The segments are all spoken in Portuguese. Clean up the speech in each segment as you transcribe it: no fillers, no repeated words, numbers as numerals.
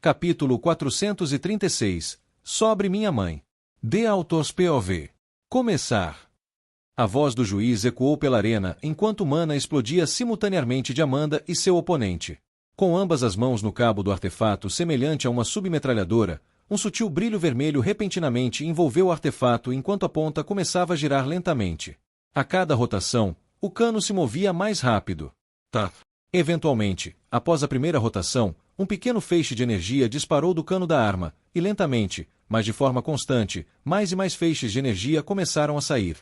Capítulo 436. Sobre minha mãe. The Author's POV. Começar. A voz do juiz ecoou pela arena enquanto Mana explodia simultaneamente de Amanda e seu oponente. Com ambas as mãos no cabo do artefato semelhante a uma submetralhadora, um sutil brilho vermelho repentinamente envolveu o artefato enquanto a ponta começava a girar lentamente. A cada rotação, o cano se movia mais rápido. Eventualmente, após a primeira rotação, um pequeno feixe de energia disparou do cano da arma, e lentamente, mas de forma constante, mais e mais feixes de energia começaram a sair.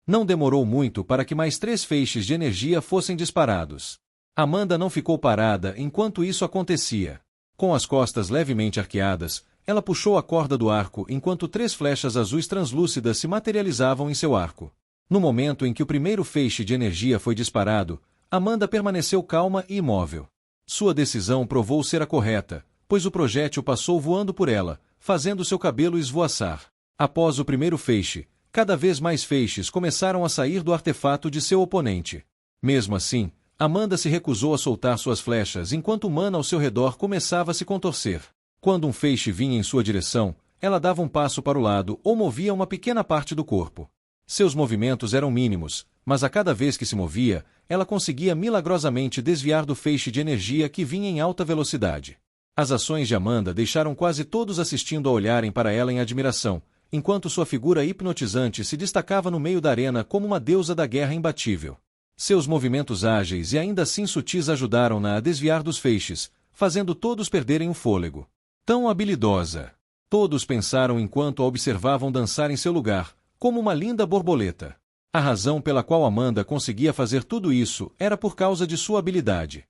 Não demorou muito para que mais 3 feixes de energia fossem disparados. Amanda não ficou parada enquanto isso acontecia. Com as costas levemente arqueadas, ela puxou a corda do arco enquanto 3 flechas azuis translúcidas se materializavam em seu arco. No momento em que o primeiro feixe de energia foi disparado, Amanda permaneceu calma e imóvel. Sua decisão provou ser a correta, pois o projétil passou voando por ela, fazendo seu cabelo esvoaçar. Após o primeiro feixe, cada vez mais feixes começaram a sair do artefato de seu oponente. Mesmo assim, Amanda se recusou a soltar suas flechas enquanto o mana ao seu redor começava a se contorcer. Quando um feixe vinha em sua direção, ela dava um passo para o lado ou movia uma pequena parte do corpo. Seus movimentos eram mínimos, mas a cada vez que se movia, ela conseguia milagrosamente desviar do feixe de energia que vinha em alta velocidade. As ações de Amanda deixaram quase todos assistindo a olharem para ela em admiração, enquanto sua figura hipnotizante se destacava no meio da arena como uma deusa da guerra imbatível. Seus movimentos ágeis e ainda assim sutis ajudaram-na a desviar dos feixes, fazendo todos perderem o fôlego. Tão habilidosa! Todos pensaram enquanto a observavam dançar em seu lugar, como uma linda borboleta. A razão pela qual Amanda conseguia fazer tudo isso era por causa de sua habilidade.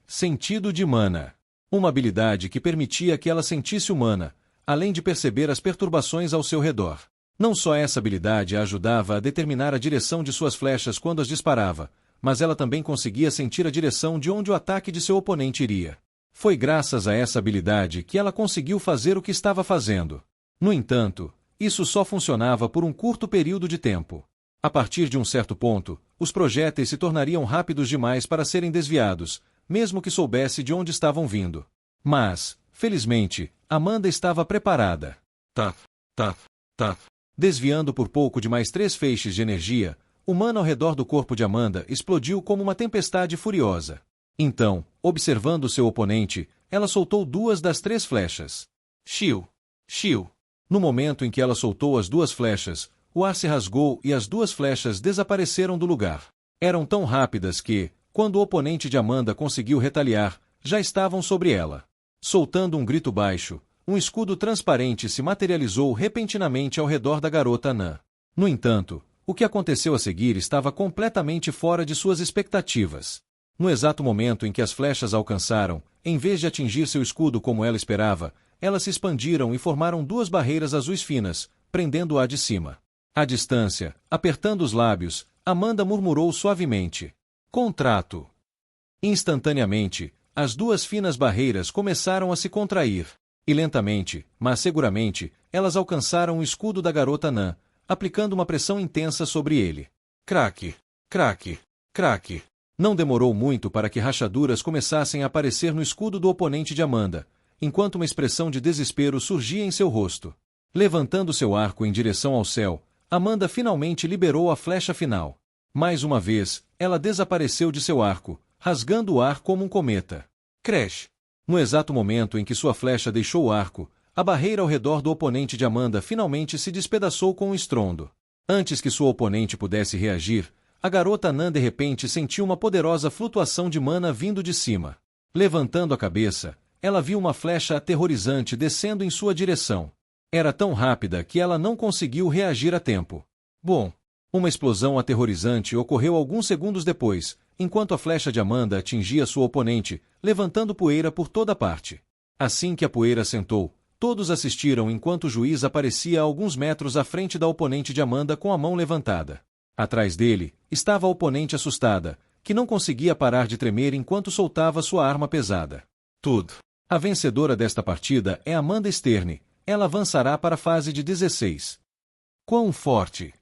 Sentido de mana. Uma habilidade que permitia que ela sentisse o mana, além de perceber as perturbações ao seu redor. Não só essa habilidade a ajudava a determinar a direção de suas flechas quando as disparava, mas ela também conseguia sentir a direção de onde o ataque de seu oponente iria. Foi graças a essa habilidade que ela conseguiu fazer o que estava fazendo. No entanto, isso só funcionava por um curto período de tempo. A partir de um certo ponto, os projéteis se tornariam rápidos demais para serem desviados, mesmo que soubesse de onde estavam vindo. Mas, felizmente, Amanda estava preparada. Desviando por pouco de mais 3 feixes de energia, o mana ao redor do corpo de Amanda explodiu como uma tempestade furiosa. Então, observando seu oponente, ela soltou 2 das 3 flechas. Shiu! No momento em que ela soltou as 2 flechas, o ar se rasgou e as 2 flechas desapareceram do lugar. Eram tão rápidas que, quando o oponente de Amanda conseguiu retaliar, já estavam sobre ela. Soltando um grito baixo, um escudo transparente se materializou repentinamente ao redor da garota anã. No entanto, o que aconteceu a seguir estava completamente fora de suas expectativas. No exato momento em que as flechas a alcançaram, em vez de atingir seu escudo como ela esperava, elas se expandiram e formaram 2 barreiras azuis finas, prendendo-a de cima. À distância, apertando os lábios, Amanda murmurou suavemente: "Contrato." Instantaneamente, as 2 finas barreiras começaram a se contrair. E lentamente, mas seguramente, elas alcançaram o escudo da garota anã, aplicando uma pressão intensa sobre ele. Craque! Não demorou muito para que rachaduras começassem a aparecer no escudo do oponente de Amanda, enquanto uma expressão de desespero surgia em seu rosto. Levantando seu arco em direção ao céu, Amanda finalmente liberou a flecha final. Mais uma vez, ela desapareceu de seu arco, rasgando o ar como um cometa. Crash! No exato momento em que sua flecha deixou o arco, a barreira ao redor do oponente de Amanda finalmente se despedaçou com um estrondo. Antes que sua oponente pudesse reagir, a garota anã de repente sentiu uma poderosa flutuação de mana vindo de cima. Levantando a cabeça, ela viu uma flecha aterrorizante descendo em sua direção. Era tão rápida que ela não conseguiu reagir a tempo. Uma explosão aterrorizante ocorreu alguns segundos depois, enquanto a flecha de Amanda atingia sua oponente, levantando poeira por toda parte. Assim que a poeira assentou, todos assistiram enquanto o juiz aparecia a alguns metros à frente da oponente de Amanda com a mão levantada. Atrás dele, estava a oponente assustada, que não conseguia parar de tremer enquanto soltava sua arma pesada. A vencedora desta partida é Amanda Sterne. Ela avançará para a fase de 16. Quão forte!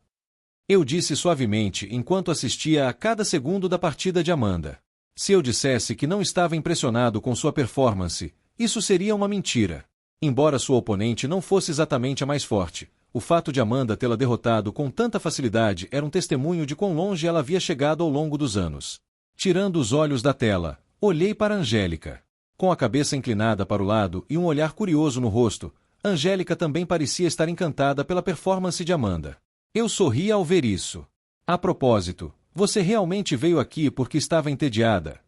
Eu disse suavemente enquanto assistia a cada segundo da partida de Amanda. Se eu dissesse que não estava impressionado com sua performance, isso seria uma mentira. Embora sua oponente não fosse exatamente a mais forte, o fato de Amanda tê-la derrotado com tanta facilidade era um testemunho de quão longe ela havia chegado ao longo dos anos. Tirando os olhos da tela, olhei para Angélica. Com a cabeça inclinada para o lado e um olhar curioso no rosto, Angélica também parecia estar encantada pela performance de Amanda. Eu sorri ao ver isso. A propósito, você realmente veio aqui porque estava entediada?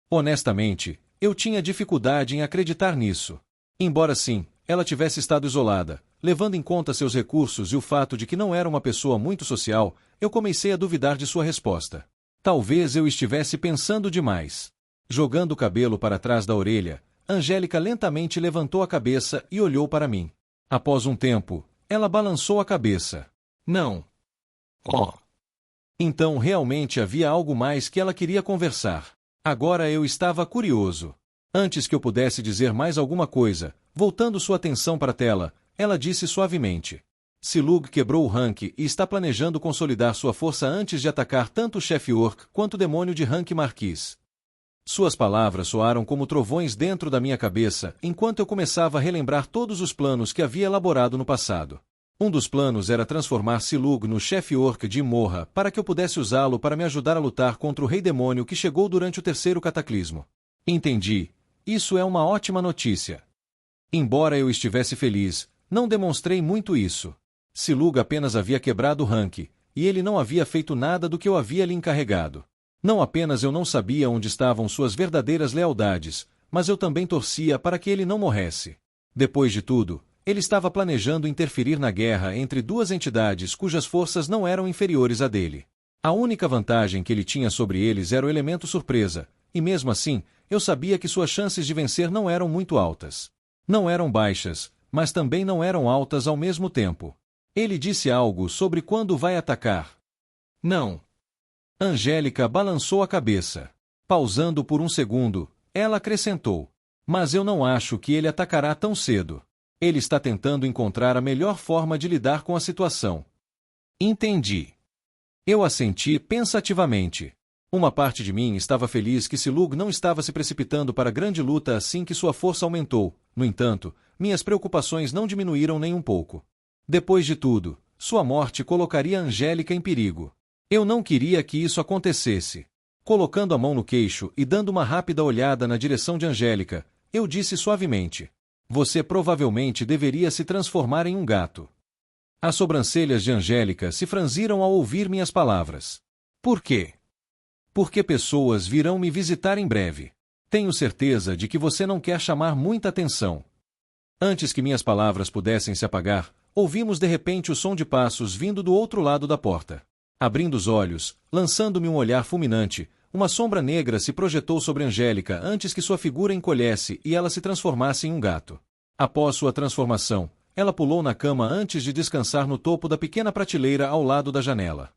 Honestamente, eu tinha dificuldade em acreditar nisso. Embora sim, ela tivesse estado isolada, levando em conta seus recursos e o fato de que não era uma pessoa muito social, eu comecei a duvidar de sua resposta. Talvez eu estivesse pensando demais. Jogando o cabelo para trás da orelha, Angélica lentamente levantou a cabeça e olhou para mim. Após um tempo, ela balançou a cabeça. Não. Oh. Então realmente havia algo mais que ela queria conversar. Agora eu estava curioso. Antes que eu pudesse dizer mais alguma coisa, voltando sua atenção para a tela, ela disse suavemente. Silug quebrou o rank e está planejando consolidar sua força antes de atacar tanto o chefe Orc quanto o demônio de rank Marquis. Suas palavras soaram como trovões dentro da minha cabeça enquanto eu começava a relembrar todos os planos que havia elaborado no passado. Um dos planos era transformar Silug no chefe Orc de Morra para que eu pudesse usá-lo para me ajudar a lutar contra o Rei Demônio que chegou durante o terceiro cataclismo. Entendi. Isso é uma ótima notícia. Embora eu estivesse feliz, não demonstrei muito isso. Silug apenas havia quebrado o rank, e ele não havia feito nada do que eu havia lhe encarregado. Não apenas eu não sabia onde estavam suas verdadeiras lealdades, mas eu também torcia para que ele não morresse. Depois de tudo, ele estava planejando interferir na guerra entre duas entidades cujas forças não eram inferiores à dele. A única vantagem que ele tinha sobre eles era o elemento surpresa, e mesmo assim, eu sabia que suas chances de vencer não eram muito altas. Não eram baixas, mas também não eram altas ao mesmo tempo. Ele disse algo sobre quando vai atacar. Não. Angélica balançou a cabeça. Pausando por um segundo, ela acrescentou. Mas eu não acho que ele atacará tão cedo. Ele está tentando encontrar a melhor forma de lidar com a situação. Entendi. Eu assenti pensativamente. Uma parte de mim estava feliz que Silug não estava se precipitando para a grande luta assim que sua força aumentou. No entanto, minhas preocupações não diminuíram nem um pouco. Depois de tudo, sua morte colocaria Angélica em perigo. Eu não queria que isso acontecesse. Colocando a mão no queixo e dando uma rápida olhada na direção de Angélica, eu disse suavemente. Você provavelmente deveria se transformar em um gato. As sobrancelhas de Angélica se franziram ao ouvir minhas palavras. Por quê? Porque pessoas virão me visitar em breve. Tenho certeza de que você não quer chamar muita atenção. Antes que minhas palavras pudessem se apagar, ouvimos de repente o som de passos vindo do outro lado da porta. Abrindo os olhos, lançando-me um olhar fulminante, uma sombra negra se projetou sobre Angélica antes que sua figura encolhesse e ela se transformasse em um gato. Após sua transformação, ela pulou na cama antes de descansar no topo da pequena prateleira ao lado da janela.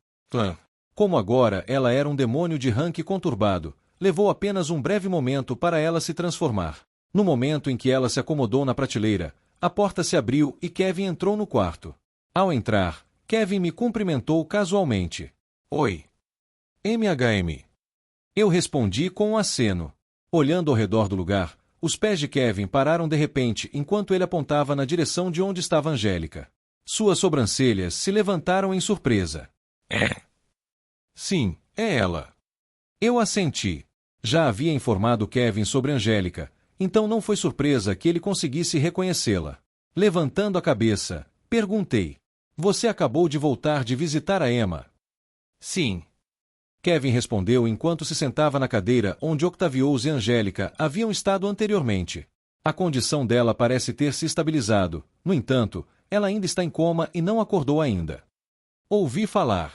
Como agora ela era um demônio de rank conturbado, levou apenas um breve momento para ela se transformar. No momento em que ela se acomodou na prateleira, a porta se abriu e Kevin entrou no quarto. Ao entrar, Kevin me cumprimentou casualmente. Oi. MHM. Eu respondi com um aceno. Olhando ao redor do lugar, os pés de Kevin pararam de repente enquanto ele apontava na direção de onde estava Angélica. Suas sobrancelhas se levantaram em surpresa. É. Sim, é ela. Eu assenti. Já havia informado Kevin sobre Angélica, então não foi surpresa que ele conseguisse reconhecê-la. Levantando a cabeça, perguntei. Você acabou de voltar de visitar a Emma? Sim. Kevin respondeu enquanto se sentava na cadeira onde Octavius e Angélica haviam estado anteriormente. A condição dela parece ter se estabilizado, no entanto, ela ainda está em coma e não acordou ainda. Ouvi falar.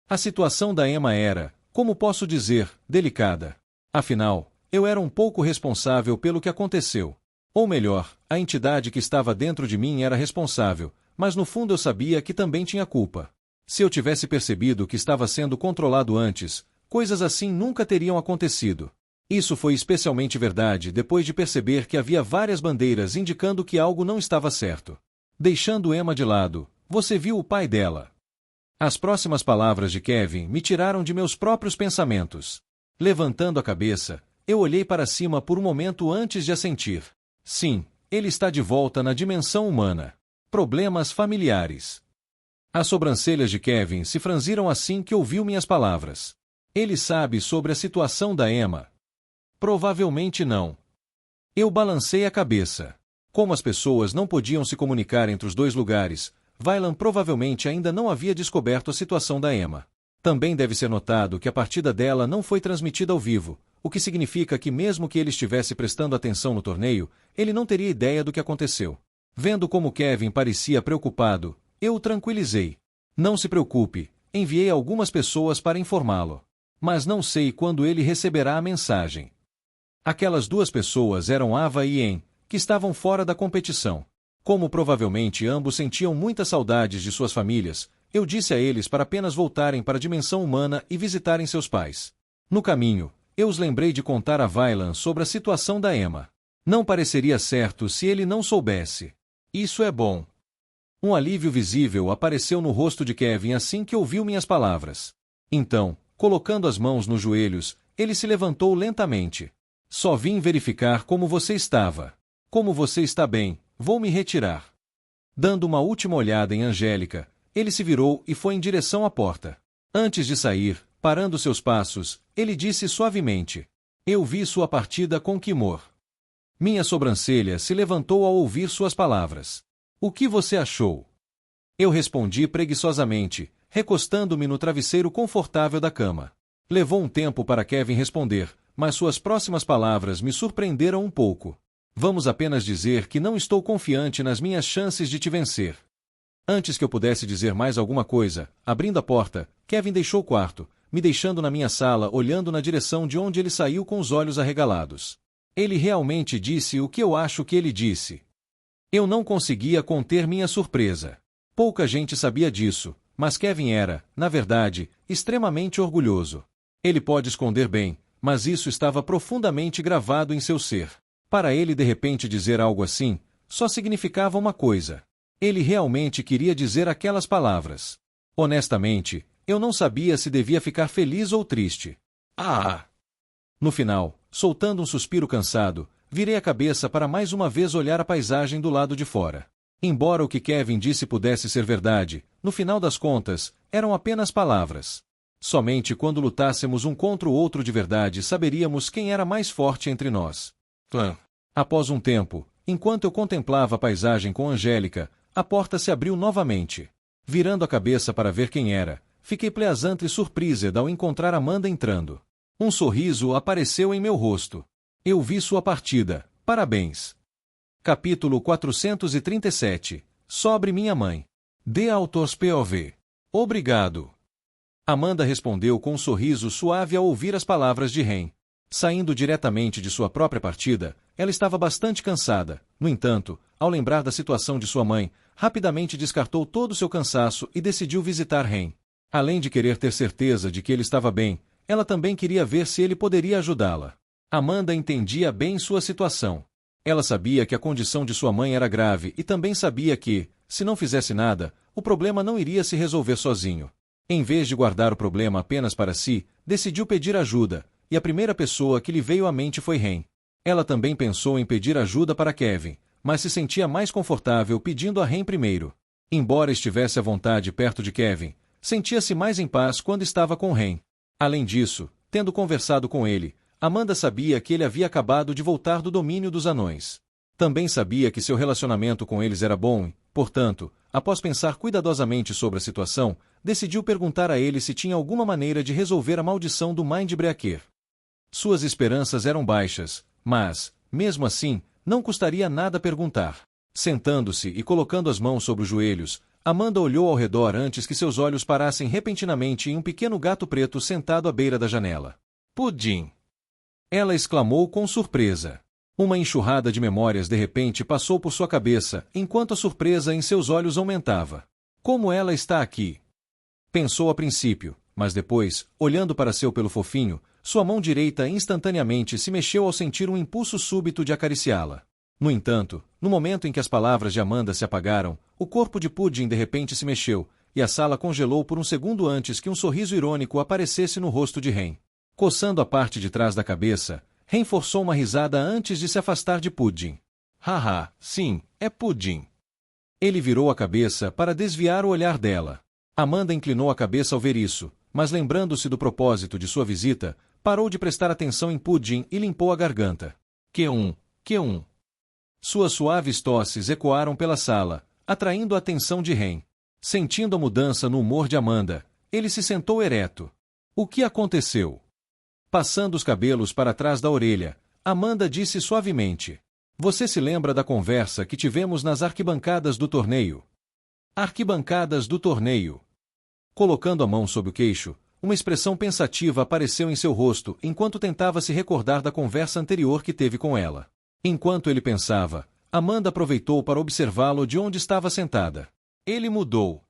A situação da Emma era, como posso dizer, delicada. Afinal, eu era um pouco responsável pelo que aconteceu. Ou melhor, a entidade que estava dentro de mim era responsável, mas no fundo eu sabia que também tinha culpa. Se eu tivesse percebido que estava sendo controlado antes, coisas assim nunca teriam acontecido. Isso foi especialmente verdade depois de perceber que havia várias bandeiras indicando que algo não estava certo. Deixando Emma de lado, você viu o pai dela. As próximas palavras de Kevin me tiraram de meus próprios pensamentos. Levantando a cabeça, eu olhei para cima por um momento antes de assentir. Sim, ele está de volta na dimensão humana. Problemas familiares. As sobrancelhas de Kevin se franziram assim que ouviu minhas palavras. Ele sabe sobre a situação da Emma? Provavelmente não. Eu balancei a cabeça. Como as pessoas não podiam se comunicar entre os dois lugares, Vaillant provavelmente ainda não havia descoberto a situação da Emma. Também deve ser notado que a partida dela não foi transmitida ao vivo, o que significa que mesmo que ele estivesse prestando atenção no torneio, ele não teria ideia do que aconteceu. Vendo como Kevin parecia preocupado, eu o tranquilizei. Não se preocupe, enviei algumas pessoas para informá-lo. Mas não sei quando ele receberá a mensagem. Aquelas duas pessoas eram Ava e En, que estavam fora da competição. Como provavelmente ambos sentiam muitas saudades de suas famílias, eu disse a eles para apenas voltarem para a dimensão humana e visitarem seus pais. No caminho, eu os lembrei de contar a Vaillant sobre a situação da Emma. Não pareceria certo se ele não soubesse. Isso é bom. Um alívio visível apareceu no rosto de Kevin assim que ouviu minhas palavras. Então, colocando as mãos nos joelhos, ele se levantou lentamente. Só vim verificar como você estava. Como você está bem, vou me retirar. Dando uma última olhada em Angélica, ele se virou e foi em direção à porta. Antes de sair, parando seus passos, ele disse suavemente: Eu vi sua partida com Kimor. Minha sobrancelha se levantou ao ouvir suas palavras. O que você achou? Eu respondi preguiçosamente, recostando-me no travesseiro confortável da cama. Levou um tempo para Kevin responder, mas suas próximas palavras me surpreenderam um pouco. Vamos apenas dizer que não estou confiante nas minhas chances de te vencer. Antes que eu pudesse dizer mais alguma coisa, abrindo a porta, Kevin deixou o quarto, me deixando na minha sala olhando na direção de onde ele saiu com os olhos arregalados. Ele realmente disse o que eu acho que ele disse. Eu não conseguia conter minha surpresa. Pouca gente sabia disso, mas Kevin era, na verdade, extremamente orgulhoso. Ele pode esconder bem, mas isso estava profundamente gravado em seu ser. Para ele de repente dizer algo assim, só significava uma coisa. Ele realmente queria dizer aquelas palavras. Honestamente, eu não sabia se devia ficar feliz ou triste. No final, soltando um suspiro cansado, virei a cabeça para mais uma vez olhar a paisagem do lado de fora. Embora o que Kevin disse pudesse ser verdade, no final das contas, eram apenas palavras. Somente quando lutássemos um contra o outro de verdade saberíamos quem era mais forte entre nós. Após um tempo, enquanto eu contemplava a paisagem com Angélica, a porta se abriu novamente. Virando a cabeça para ver quem era, fiquei pleasante surpresa ao encontrar Amanda entrando. Um sorriso apareceu em meu rosto. Eu vi sua partida. Parabéns. Capítulo 437. Sobre minha mãe. The Author's POV. Obrigado. Amanda respondeu com um sorriso suave ao ouvir as palavras de Ren. Saindo diretamente de sua própria partida, ela estava bastante cansada. No entanto, ao lembrar da situação de sua mãe, rapidamente descartou todo o seu cansaço e decidiu visitar Ren. Além de querer ter certeza de que ele estava bem, ela também queria ver se ele poderia ajudá-la. Amanda entendia bem sua situação. Ela sabia que a condição de sua mãe era grave e também sabia que, se não fizesse nada, o problema não iria se resolver sozinho. Em vez de guardar o problema apenas para si, decidiu pedir ajuda, e a primeira pessoa que lhe veio à mente foi Ren. Ela também pensou em pedir ajuda para Kevin, mas se sentia mais confortável pedindo a Ren primeiro. Embora estivesse à vontade perto de Kevin, sentia-se mais em paz quando estava com Ren. Além disso, tendo conversado com ele, Amanda sabia que ele havia acabado de voltar do domínio dos anões. Também sabia que seu relacionamento com eles era bom e, portanto, após pensar cuidadosamente sobre a situação, decidiu perguntar a ele se tinha alguma maneira de resolver a maldição do Mindbreaker. Suas esperanças eram baixas, mas, mesmo assim, não custaria nada perguntar. Sentando-se e colocando as mãos sobre os joelhos, Amanda olhou ao redor antes que seus olhos parassem repentinamente em um pequeno gato preto sentado à beira da janela. Pudim! Ela exclamou com surpresa. Uma enxurrada de memórias de repente passou por sua cabeça, enquanto a surpresa em seus olhos aumentava. Como ela está aqui? Pensou a princípio, mas depois, olhando para seu pelo fofinho, sua mão direita instantaneamente se mexeu ao sentir um impulso súbito de acariciá-la. No entanto, no momento em que as palavras de Amanda se apagaram, o corpo de Pudim de repente se mexeu, e a sala congelou por um segundo antes que um sorriso irônico aparecesse no rosto de Ren. Coçando a parte de trás da cabeça, Ren forçou uma risada antes de se afastar de Pudding. Haha, sim, é Pudding. Ele virou a cabeça para desviar o olhar dela. Amanda inclinou a cabeça ao ver isso, mas lembrando-se do propósito de sua visita, parou de prestar atenção em Pudding e limpou a garganta. Que um. Suas suaves tosses ecoaram pela sala, atraindo a atenção de Ren. Sentindo a mudança no humor de Amanda, ele se sentou ereto. O que aconteceu? Passando os cabelos para trás da orelha, Amanda disse suavemente. Você se lembra da conversa que tivemos nas arquibancadas do torneio? Arquibancadas do torneio. Colocando a mão sob o queixo, uma expressão pensativa apareceu em seu rosto enquanto tentava se recordar da conversa anterior que teve com ela. Enquanto ele pensava, Amanda aproveitou para observá-lo de onde estava sentada. Ele mudou.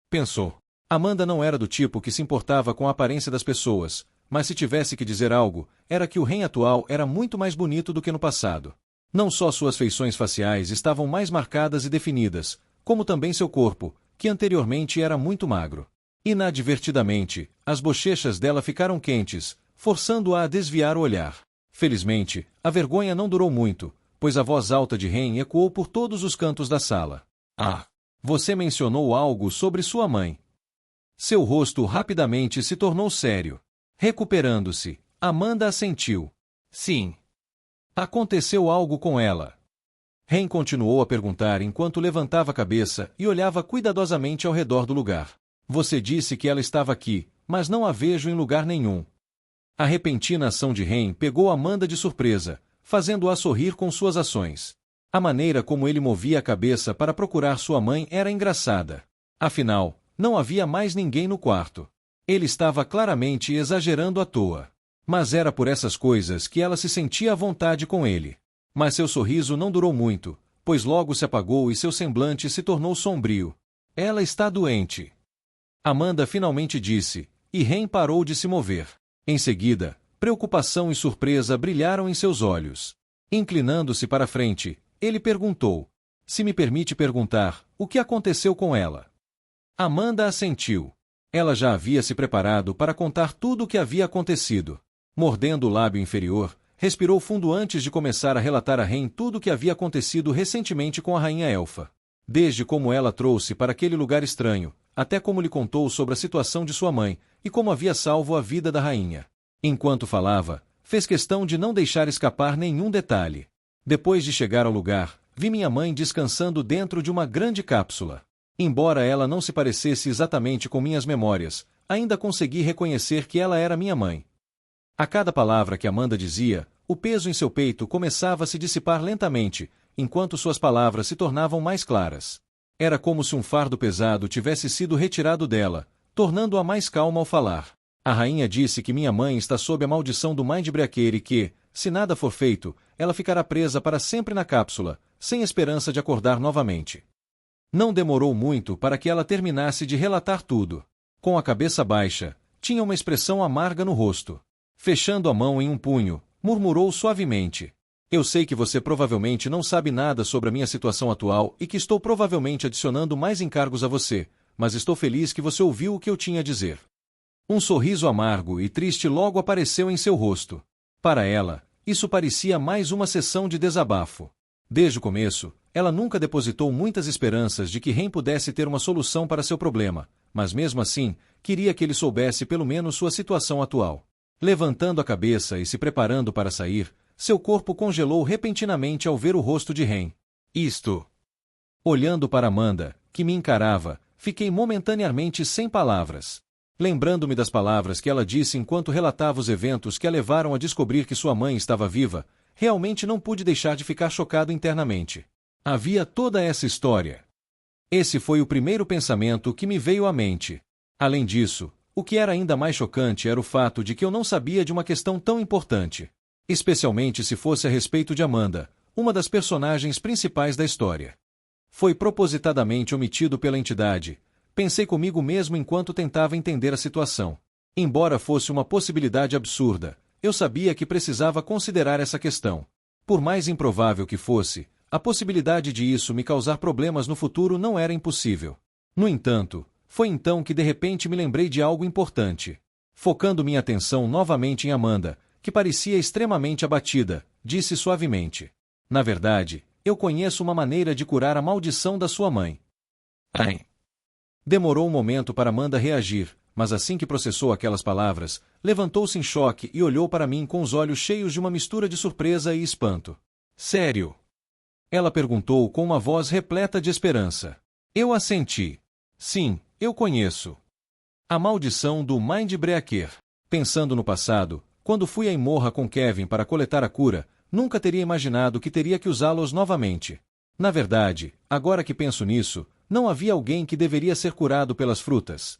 Pensou. Amanda não era do tipo que se importava com a aparência das pessoas, mas se tivesse que dizer algo, era que o Ren atual era muito mais bonito do que no passado. Não só suas feições faciais estavam mais marcadas e definidas, como também seu corpo, que anteriormente era muito magro. Inadvertidamente, as bochechas dela ficaram quentes, forçando-a a desviar o olhar. Felizmente, a vergonha não durou muito, pois a voz alta de Ren ecoou por todos os cantos da sala. Ah! Você mencionou algo sobre sua mãe. Seu rosto rapidamente se tornou sério. Recuperando-se, Amanda assentiu. Sim. Aconteceu algo com ela. Ren continuou a perguntar enquanto levantava a cabeça e olhava cuidadosamente ao redor do lugar. Você disse que ela estava aqui, mas não a vejo em lugar nenhum. A repentina ação de Ren pegou Amanda de surpresa, fazendo-a sorrir com suas ações. A maneira como ele movia a cabeça para procurar sua mãe era engraçada. Afinal, não havia mais ninguém no quarto. Ele estava claramente exagerando à toa. Mas era por essas coisas que ela se sentia à vontade com ele. Mas seu sorriso não durou muito, pois logo se apagou e seu semblante se tornou sombrio. Ela está doente. Amanda finalmente disse, e Ren parou de se mover. Em seguida, preocupação e surpresa brilharam em seus olhos. Inclinando-se para frente, ele perguntou. Se me permite perguntar, o que aconteceu com ela? Amanda assentiu. Ela já havia se preparado para contar tudo o que havia acontecido. Mordendo o lábio inferior, respirou fundo antes de começar a relatar a Ren tudo o que havia acontecido recentemente com a rainha elfa. Desde como ela trouxe para aquele lugar estranho, até como lhe contou sobre a situação de sua mãe, e como havia salvo a vida da rainha. Enquanto falava, fez questão de não deixar escapar nenhum detalhe. Depois de chegar ao lugar, vi minha mãe descansando dentro de uma grande cápsula. Embora ela não se parecesse exatamente com minhas memórias, ainda consegui reconhecer que ela era minha mãe. A cada palavra que Amanda dizia, o peso em seu peito começava a se dissipar lentamente, enquanto suas palavras se tornavam mais claras. Era como se um fardo pesado tivesse sido retirado dela, tornando-a mais calma ao falar. A rainha disse que minha mãe está sob a maldição do Mindbreaker e que, se nada for feito, ela ficará presa para sempre na cápsula, sem esperança de acordar novamente. Não demorou muito para que ela terminasse de relatar tudo. Com a cabeça baixa, tinha uma expressão amarga no rosto. Fechando a mão em um punho, murmurou suavemente. Eu sei que você provavelmente não sabe nada sobre a minha situação atual e que estou provavelmente adicionando mais encargos a você, mas estou feliz que você ouviu o que eu tinha a dizer. Um sorriso amargo e triste logo apareceu em seu rosto. Para ela, isso parecia mais uma sessão de desabafo. Desde o começo, ela nunca depositou muitas esperanças de que Ren pudesse ter uma solução para seu problema, mas mesmo assim, queria que ele soubesse pelo menos sua situação atual. Levantando a cabeça e se preparando para sair, seu corpo congelou repentinamente ao ver o rosto de Ren. Isto. Olhando para Amanda, que me encarava, fiquei momentaneamente sem palavras. Lembrando-me das palavras que ela disse enquanto relatava os eventos que a levaram a descobrir que sua mãe estava viva, realmente não pude deixar de ficar chocado internamente. Havia toda essa história. Esse foi o primeiro pensamento que me veio à mente. Além disso, o que era ainda mais chocante era o fato de que eu não sabia de uma questão tão importante. Especialmente se fosse a respeito de Amanda, uma das personagens principais da história. Foi propositadamente omitido pela entidade, pensei comigo mesmo enquanto tentava entender a situação. Embora fosse uma possibilidade absurda, eu sabia que precisava considerar essa questão. Por mais improvável que fosse, a possibilidade de isso me causar problemas no futuro não era impossível. No entanto, foi então que de repente me lembrei de algo importante. Focando minha atenção novamente em Amanda, que parecia extremamente abatida, disse suavemente: na verdade, eu conheço uma maneira de curar a maldição da sua mãe. Ai. Demorou um momento para Amanda reagir, mas assim que processou aquelas palavras, levantou-se em choque e olhou para mim com os olhos cheios de uma mistura de surpresa e espanto. Sério? Ela perguntou com uma voz repleta de esperança. Eu assenti. Sim, eu conheço. A maldição do Mindbreaker. Pensando no passado, quando fui a Imorra com Kevin para coletar a cura, nunca teria imaginado que teria que usá-los novamente. Na verdade, agora que penso nisso, não havia alguém que deveria ser curado pelas frutas.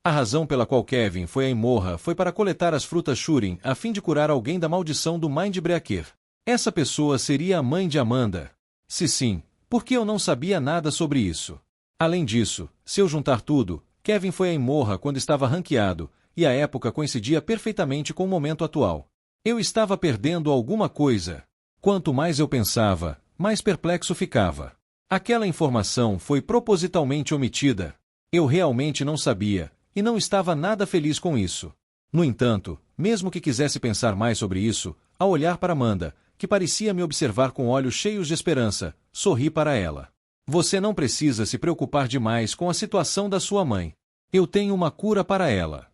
A razão pela qual Kevin foi a Imorra foi para coletar as frutas Shurin a fim de curar alguém da maldição do Mindbreaker. Essa pessoa seria a mãe de Amanda. Se sim, por que eu não sabia nada sobre isso? Além disso, se eu juntar tudo, Kevin foi a Imorra quando estava ranqueado, e a época coincidia perfeitamente com o momento atual. Eu estava perdendo alguma coisa. Quanto mais eu pensava, mais perplexo ficava. Aquela informação foi propositalmente omitida. Eu realmente não sabia, e não estava nada feliz com isso. No entanto, mesmo que quisesse pensar mais sobre isso, ao olhar para Amanda, que parecia me observar com olhos cheios de esperança, sorri para ela. Você não precisa se preocupar demais com a situação da sua mãe. Eu tenho uma cura para ela.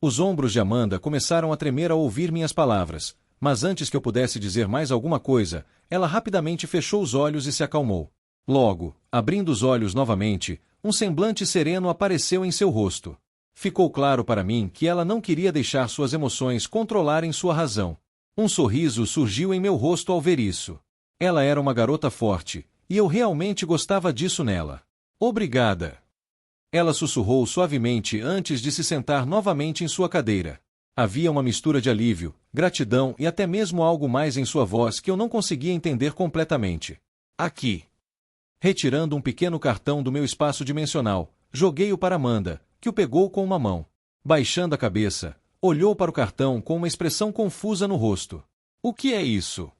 Os ombros de Amanda começaram a tremer ao ouvir minhas palavras, mas antes que eu pudesse dizer mais alguma coisa, ela rapidamente fechou os olhos e se acalmou. Logo, abrindo os olhos novamente, um semblante sereno apareceu em seu rosto. Ficou claro para mim que ela não queria deixar suas emoções controlarem sua razão. Um sorriso surgiu em meu rosto ao ver isso. Ela era uma garota forte, e eu realmente gostava disso nela. Obrigada. Ela sussurrou suavemente antes de se sentar novamente em sua cadeira. Havia uma mistura de alívio, gratidão e até mesmo algo mais em sua voz que eu não conseguia entender completamente. Aqui. Retirando um pequeno cartão do meu espaço dimensional, joguei-o para Amanda, que o pegou com uma mão. Baixando a cabeça, olhou para o cartão com uma expressão confusa no rosto. O que é isso?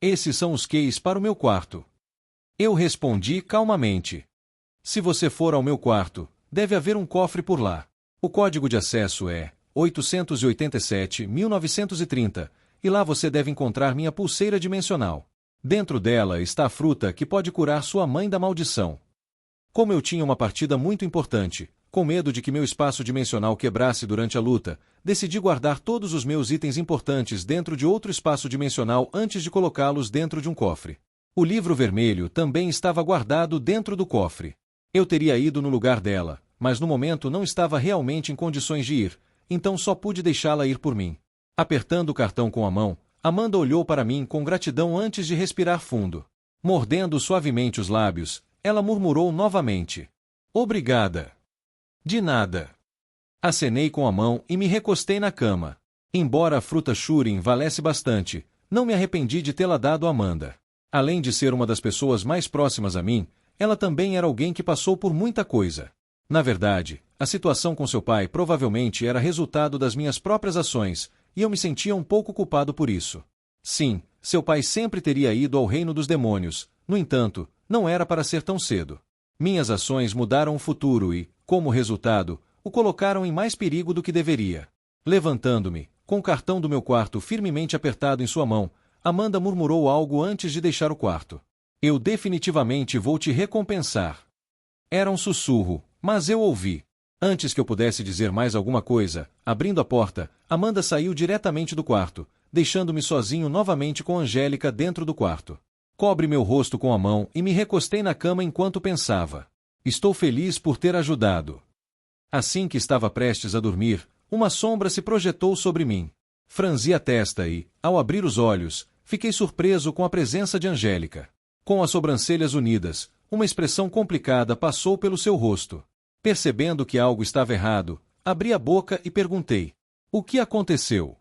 Esses são os keys para o meu quarto. Eu respondi calmamente. Se você for ao meu quarto, deve haver um cofre por lá. O código de acesso é 887-1930, e lá você deve encontrar minha pulseira dimensional. Dentro dela está a fruta que pode curar sua mãe da maldição. Como eu tinha uma partida muito importante, com medo de que meu espaço dimensional quebrasse durante a luta, decidi guardar todos os meus itens importantes dentro de outro espaço dimensional antes de colocá-los dentro de um cofre. O livro vermelho também estava guardado dentro do cofre. Eu teria ido no lugar dela, mas no momento não estava realmente em condições de ir, então só pude deixá-la ir por mim. Apertando o cartão com a mão, Amanda olhou para mim com gratidão antes de respirar fundo. Mordendo suavemente os lábios, ela murmurou novamente. Obrigada. De nada. Acenei com a mão e me recostei na cama. Embora a fruta Shurin valesse bastante, não me arrependi de tê-la dado a Amanda. Além de ser uma das pessoas mais próximas a mim, ela também era alguém que passou por muita coisa. Na verdade, a situação com seu pai provavelmente era resultado das minhas próprias ações, e eu me sentia um pouco culpado por isso. Sim, seu pai sempre teria ido ao reino dos demônios, no entanto, não era para ser tão cedo. Minhas ações mudaram o futuro e, como resultado, o colocaram em mais perigo do que deveria. Levantando-me, com o cartão do meu quarto firmemente apertado em sua mão, Amanda murmurou algo antes de deixar o quarto. Eu definitivamente vou te recompensar. Era um sussurro, mas eu ouvi. Antes que eu pudesse dizer mais alguma coisa, abrindo a porta, Amanda saiu diretamente do quarto, deixando-me sozinho novamente com Angélica dentro do quarto. Cobre meu rosto com a mão e me recostei na cama enquanto pensava. Estou feliz por ter ajudado. Assim que estava prestes a dormir, uma sombra se projetou sobre mim. Franzi a testa e, ao abrir os olhos, fiquei surpreso com a presença de Angélica. Com as sobrancelhas unidas, uma expressão complicada passou pelo seu rosto. Percebendo que algo estava errado, abri a boca e perguntei: o que aconteceu?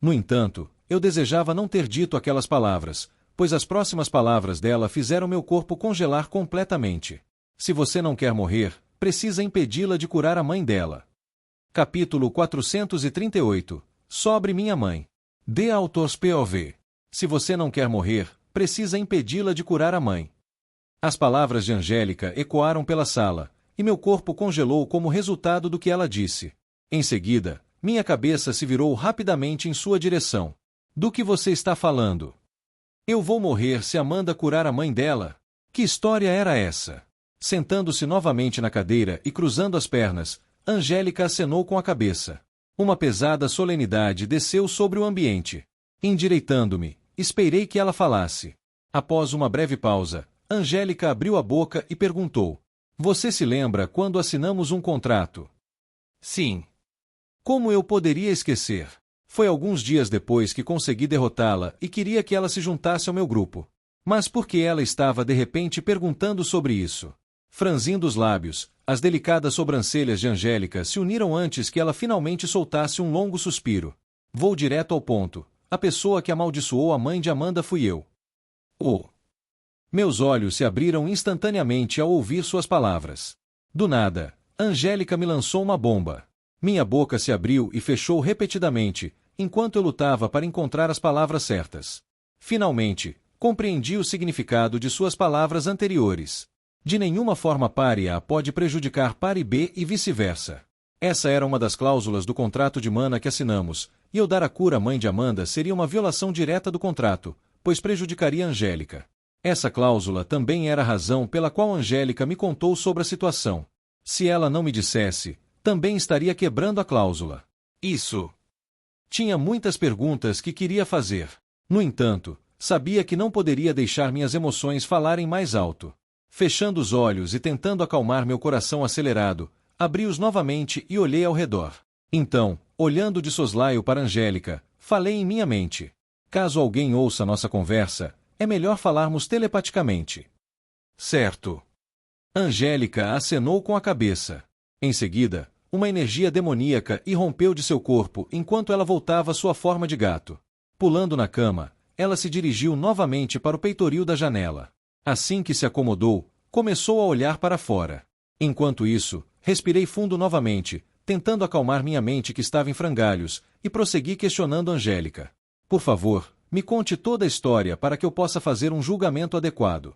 No entanto, eu desejava não ter dito aquelas palavras, pois as próximas palavras dela fizeram meu corpo congelar completamente. Se você não quer morrer, precisa impedi-la de curar a mãe dela. Capítulo 438. Sobre minha mãe. De Autors POV. Se você não quer morrer, precisa impedi-la de curar a mãe. As palavras de Angélica ecoaram pela sala, e meu corpo congelou como resultado do que ela disse. Em seguida, minha cabeça se virou rapidamente em sua direção. Do que você está falando? Eu vou morrer se Amanda curar a mãe dela? Que história era essa? Sentando-se novamente na cadeira e cruzando as pernas, Angélica acenou com a cabeça. Uma pesada solenidade desceu sobre o ambiente. Endireitando-me, esperei que ela falasse. Após uma breve pausa, Angélica abriu a boca e perguntou: Você se lembra quando assinamos um contrato? Sim. Como eu poderia esquecer? Foi alguns dias depois que consegui derrotá-la e queria que ela se juntasse ao meu grupo. Mas por que ela estava de repente perguntando sobre isso? Franzindo os lábios, as delicadas sobrancelhas de Angélica se uniram antes que ela finalmente soltasse um longo suspiro. Vou direto ao ponto. A pessoa que amaldiçoou a mãe de Amanda fui eu. Oh! Meus olhos se abriram instantaneamente ao ouvir suas palavras. Do nada, Angélica me lançou uma bomba. Minha boca se abriu e fechou repetidamente, enquanto eu lutava para encontrar as palavras certas. Finalmente, compreendi o significado de suas palavras anteriores. De nenhuma forma pare A pode prejudicar pare B e vice-versa. Essa era uma das cláusulas do contrato de mana que assinamos, e eu dar a cura à mãe de Amanda seria uma violação direta do contrato, pois prejudicaria Angélica. Essa cláusula também era a razão pela qual Angélica me contou sobre a situação. Se ela não me dissesse, também estaria quebrando a cláusula. Isso. Tinha muitas perguntas que queria fazer. No entanto, sabia que não poderia deixar minhas emoções falarem mais alto. Fechando os olhos e tentando acalmar meu coração acelerado, abri-os novamente e olhei ao redor. Então, olhando de soslaio para Angélica, falei em minha mente. Caso alguém ouça nossa conversa, é melhor falarmos telepaticamente. Certo. Angélica acenou com a cabeça. Em seguida, uma energia demoníaca irrompeu de seu corpo enquanto ela voltava à sua forma de gato. Pulando na cama, ela se dirigiu novamente para o peitoril da janela. Assim que se acomodou, começou a olhar para fora. Enquanto isso, respirei fundo novamente, tentando acalmar minha mente que estava em frangalhos, e prossegui questionando Angélica. Por favor, me conte toda a história para que eu possa fazer um julgamento adequado.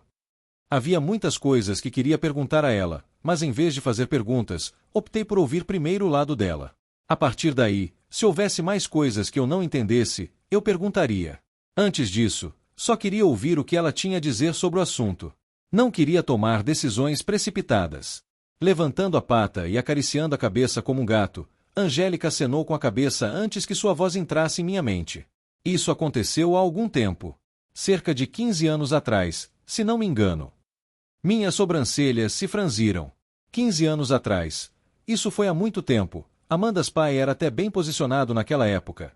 Havia muitas coisas que queria perguntar a ela, mas em vez de fazer perguntas, optei por ouvir primeiro o lado dela. A partir daí, se houvesse mais coisas que eu não entendesse, eu perguntaria. Antes disso, só queria ouvir o que ela tinha a dizer sobre o assunto. Não queria tomar decisões precipitadas. Levantando a pata e acariciando a cabeça como um gato, Angélica acenou com a cabeça antes que sua voz entrasse em minha mente. Isso aconteceu há algum tempo. Cerca de 15 anos atrás, se não me engano. Minhas sobrancelhas se franziram. 15 anos atrás. Isso foi há muito tempo. Amanda's pai era até bem posicionado naquela época.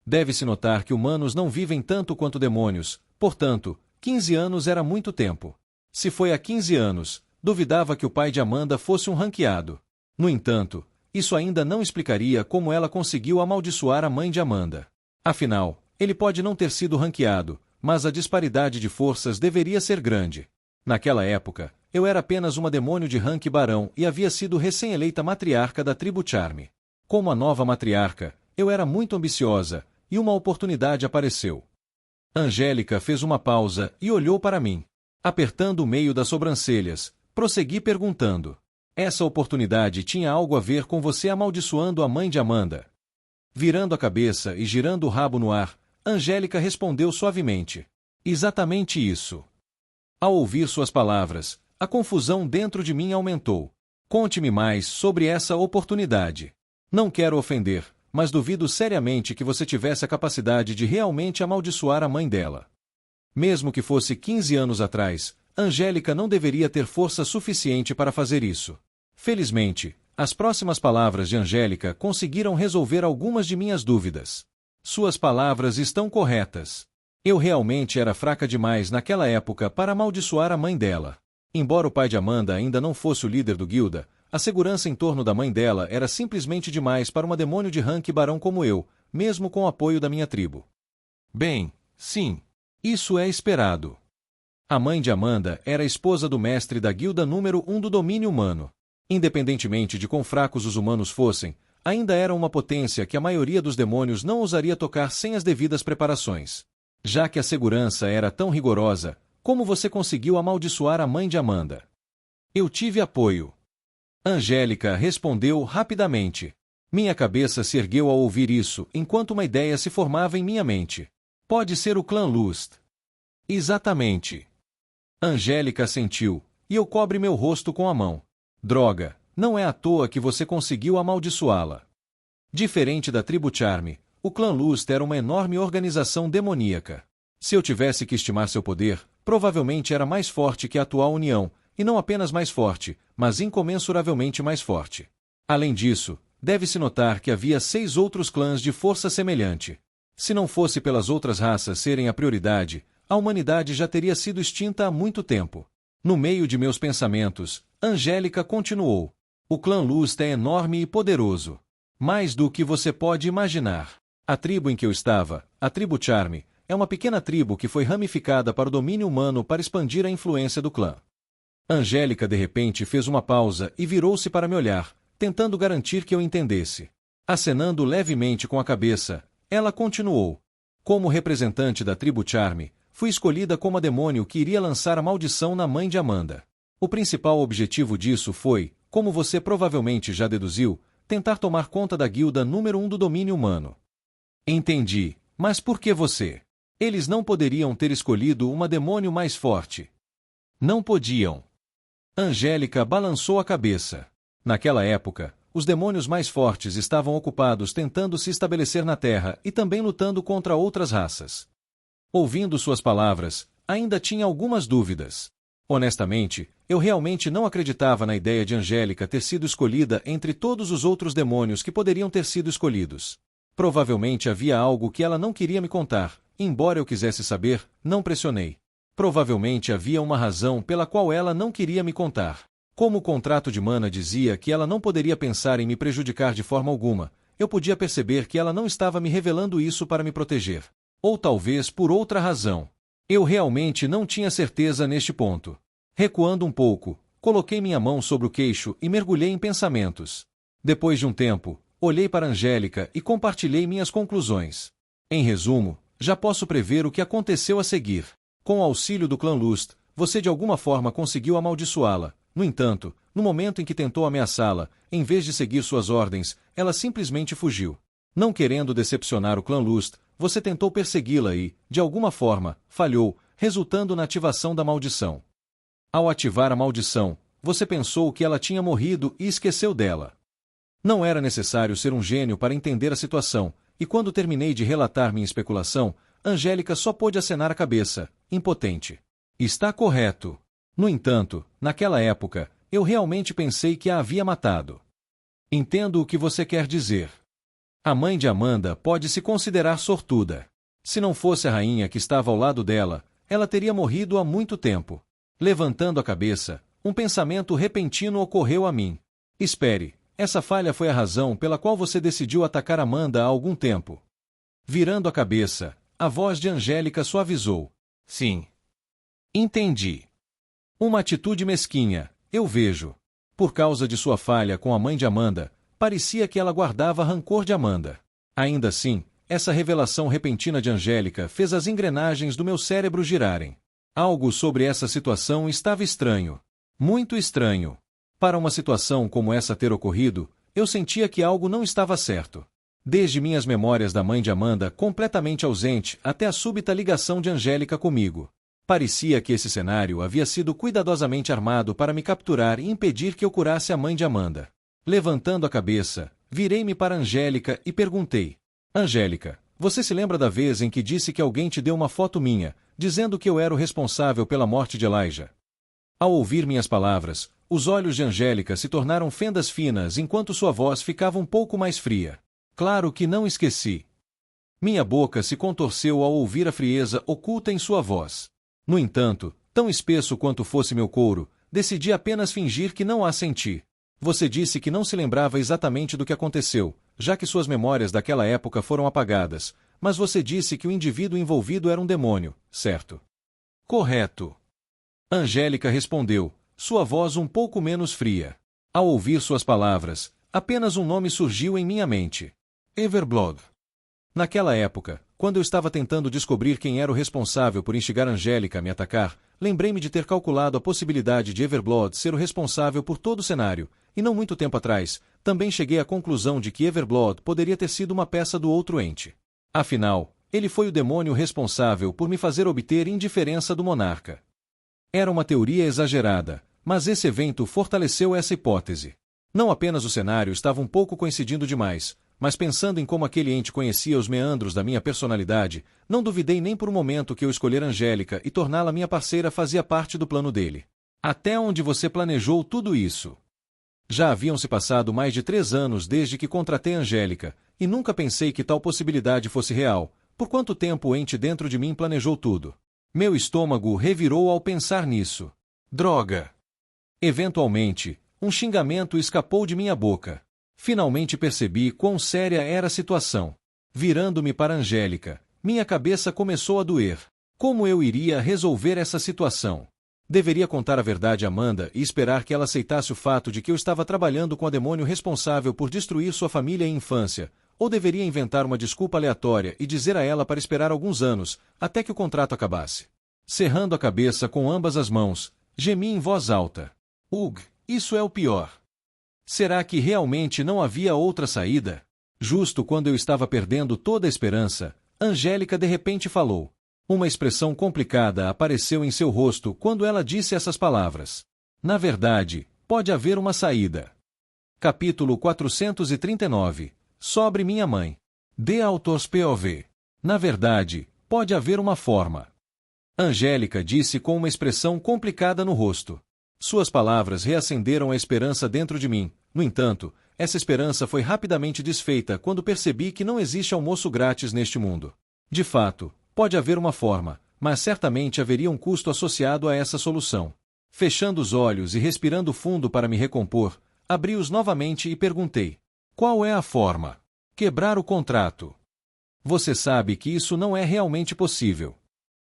Deve-se notar que humanos não vivem tanto quanto demônios, portanto, 15 anos era muito tempo. Se foi há 15 anos, duvidava que o pai de Amanda fosse um ranqueado. No entanto, isso ainda não explicaria como ela conseguiu amaldiçoar a mãe de Amanda. Afinal, ele pode não ter sido ranqueado, mas a disparidade de forças deveria ser grande. Naquela época, eu era apenas uma demônio de rank barão e havia sido recém-eleita matriarca da tribo Charme. Como a nova matriarca, eu era muito ambiciosa, e uma oportunidade apareceu. Angélica fez uma pausa e olhou para mim. Apertando o meio das sobrancelhas, prossegui perguntando. Essa oportunidade tinha algo a ver com você amaldiçoando a mãe de Amanda? Virando a cabeça e girando o rabo no ar, Angélica respondeu suavemente. Exatamente isso. Ao ouvir suas palavras, a confusão dentro de mim aumentou. Conte-me mais sobre essa oportunidade. Não quero ofender, mas duvido seriamente que você tivesse a capacidade de realmente amaldiçoar a mãe dela. Mesmo que fosse 15 anos atrás, Angélica não deveria ter força suficiente para fazer isso. Felizmente, as próximas palavras de Angélica conseguiram resolver algumas de minhas dúvidas. Suas palavras estão corretas. Eu realmente era fraca demais naquela época para amaldiçoar a mãe dela. Embora o pai de Amanda ainda não fosse o líder do guilda, a segurança em torno da mãe dela era simplesmente demais para uma demônio de rank barão como eu, mesmo com o apoio da minha tribo. Bem, sim. Isso é esperado. A mãe de Amanda era a esposa do mestre da guilda número 1 do domínio humano. Independentemente de quão fracos os humanos fossem, ainda era uma potência que a maioria dos demônios não ousaria tocar sem as devidas preparações. Já que a segurança era tão rigorosa, como você conseguiu amaldiçoar a mãe de Amanda? Eu tive apoio. Angélica respondeu rapidamente. Minha cabeça se ergueu ao ouvir isso, enquanto uma ideia se formava em minha mente. Pode ser o clã Lust. Exatamente. Angélica assentiu, e eu cobre meu rosto com a mão. Droga, não é à toa que você conseguiu amaldiçoá-la. Diferente da tribo Charme, o clã Lust era uma enorme organização demoníaca. Se eu tivesse que estimar seu poder, provavelmente era mais forte que a atual União, e não apenas mais forte, mas incomensuravelmente mais forte. Além disso, deve-se notar que havia 6 outros clãs de força semelhante. Se não fosse pelas outras raças serem a prioridade, a humanidade já teria sido extinta há muito tempo. No meio de meus pensamentos, Angélica continuou. O clã Lust é enorme e poderoso. Mais do que você pode imaginar. A tribo em que eu estava, a tribo Charme, é uma pequena tribo que foi ramificada para o domínio humano para expandir a influência do clã. Angélica de repente fez uma pausa e virou-se para me olhar, tentando garantir que eu entendesse. Acenando levemente com a cabeça, ela continuou. Como representante da tribo Charme, fui escolhida como a demônio que iria lançar a maldição na mãe de Amanda. O principal objetivo disso foi, como você provavelmente já deduziu, tentar tomar conta da guilda número 1 do domínio humano. Entendi, mas por que você? Eles não poderiam ter escolhido uma demônio mais forte. Não podiam. Angélica balançou a cabeça. Naquela época, os demônios mais fortes estavam ocupados tentando se estabelecer na Terra e também lutando contra outras raças. Ouvindo suas palavras, ainda tinha algumas dúvidas. Honestamente, eu realmente não acreditava na ideia de Angélica ter sido escolhida entre todos os outros demônios que poderiam ter sido escolhidos. Provavelmente havia algo que ela não queria me contar, embora eu quisesse saber, não pressionei. Provavelmente havia uma razão pela qual ela não queria me contar. Como o contrato de Mana dizia que ela não poderia pensar em me prejudicar de forma alguma, eu podia perceber que ela não estava me revelando isso para me proteger. Ou talvez por outra razão. Eu realmente não tinha certeza neste ponto. Recuando um pouco, coloquei minha mão sobre o queixo e mergulhei em pensamentos. Depois de um tempo, olhei para Angélica e compartilhei minhas conclusões. Em resumo, já posso prever o que aconteceu a seguir. Com o auxílio do clã Lust, você de alguma forma conseguiu amaldiçoá-la. No entanto, no momento em que tentou ameaçá-la, em vez de seguir suas ordens, ela simplesmente fugiu. Não querendo decepcionar o clã Lust, você tentou persegui-la e, de alguma forma, falhou, resultando na ativação da maldição. Ao ativar a maldição, você pensou que ela tinha morrido e esqueceu dela. Não era necessário ser um gênio para entender a situação, e quando terminei de relatar minha especulação, Angélica só pôde acenar a cabeça, impotente. Está correto. No entanto, naquela época, eu realmente pensei que a havia matado. Entendo o que você quer dizer. A mãe de Amanda pode se considerar sortuda. Se não fosse a rainha que estava ao lado dela, ela teria morrido há muito tempo. Levantando a cabeça, um pensamento repentino ocorreu a mim. Espere, essa falha foi a razão pela qual você decidiu atacar Amanda há algum tempo. Virando a cabeça, a voz de Angélica suavizou. Sim. Entendi. Uma atitude mesquinha, eu vejo. Por causa de sua falha com a mãe de Amanda, parecia que ela guardava rancor de Amanda. Ainda assim, essa revelação repentina de Angélica fez as engrenagens do meu cérebro girarem. Algo sobre essa situação estava estranho. Muito estranho. Para uma situação como essa ter ocorrido, eu sentia que algo não estava certo. Desde minhas memórias da mãe de Amanda completamente ausente até a súbita ligação de Angélica comigo. Parecia que esse cenário havia sido cuidadosamente armado para me capturar e impedir que eu curasse a mãe de Amanda. Levantando a cabeça, virei-me para Angélica e perguntei. Angélica, você se lembra da vez em que disse que alguém te deu uma foto minha, dizendo que eu era o responsável pela morte de Elijah? Ao ouvir minhas palavras, os olhos de Angélica se tornaram fendas finas enquanto sua voz ficava um pouco mais fria. Claro que não esqueci. Minha boca se contorceu ao ouvir a frieza oculta em sua voz. No entanto, tão espesso quanto fosse meu couro, decidi apenas fingir que não a senti. Você disse que não se lembrava exatamente do que aconteceu, já que suas memórias daquela época foram apagadas, mas você disse que o indivíduo envolvido era um demônio, certo? Correto. Angélica respondeu, sua voz um pouco menos fria. Ao ouvir suas palavras, apenas um nome surgiu em minha mente. Everblood. Naquela época, quando eu estava tentando descobrir quem era o responsável por instigar Angélica a me atacar, lembrei-me de ter calculado a possibilidade de Everblood ser o responsável por todo o cenário, e não muito tempo atrás, também cheguei à conclusão de que Everblood poderia ter sido uma peça do outro ente. Afinal, ele foi o demônio responsável por me fazer obter indiferença do monarca. Era uma teoria exagerada, mas esse evento fortaleceu essa hipótese. Não apenas o cenário estava um pouco coincidindo demais, mas pensando em como aquele ente conhecia os meandros da minha personalidade, não duvidei nem por um momento que eu escolher Angélica e torná-la minha parceira fazia parte do plano dele. Até onde você planejou tudo isso? Já haviam se passado mais de 3 anos desde que contratei Angélica, e nunca pensei que tal possibilidade fosse real. Por quanto tempo o ente dentro de mim planejou tudo? Meu estômago revirou ao pensar nisso. Droga! Eventualmente, um xingamento escapou de minha boca. Finalmente percebi quão séria era a situação. Virando-me para Angélica, minha cabeça começou a doer. Como eu iria resolver essa situação? Deveria contar a verdade a Amanda e esperar que ela aceitasse o fato de que eu estava trabalhando com a demônio responsável por destruir sua família e infância, ou deveria inventar uma desculpa aleatória e dizer a ela para esperar alguns anos, até que o contrato acabasse? Cerrando a cabeça com ambas as mãos, gemi em voz alta. Isso é o pior. Será que realmente não havia outra saída? Justo quando eu estava perdendo toda a esperança, Angélica de repente falou. Uma expressão complicada apareceu em seu rosto quando ela disse essas palavras. Na verdade, pode haver uma saída. Capítulo 439. Sobre minha mãe. De autors POV. Na verdade, pode haver uma forma. Angélica disse com uma expressão complicada no rosto. Suas palavras reacenderam a esperança dentro de mim. No entanto, essa esperança foi rapidamente desfeita quando percebi que não existe almoço grátis neste mundo. De fato, pode haver uma forma, mas certamente haveria um custo associado a essa solução. Fechando os olhos e respirando fundo para me recompor, abri-os novamente e perguntei. Qual é a forma? Quebrar o contrato. Você sabe que isso não é realmente possível.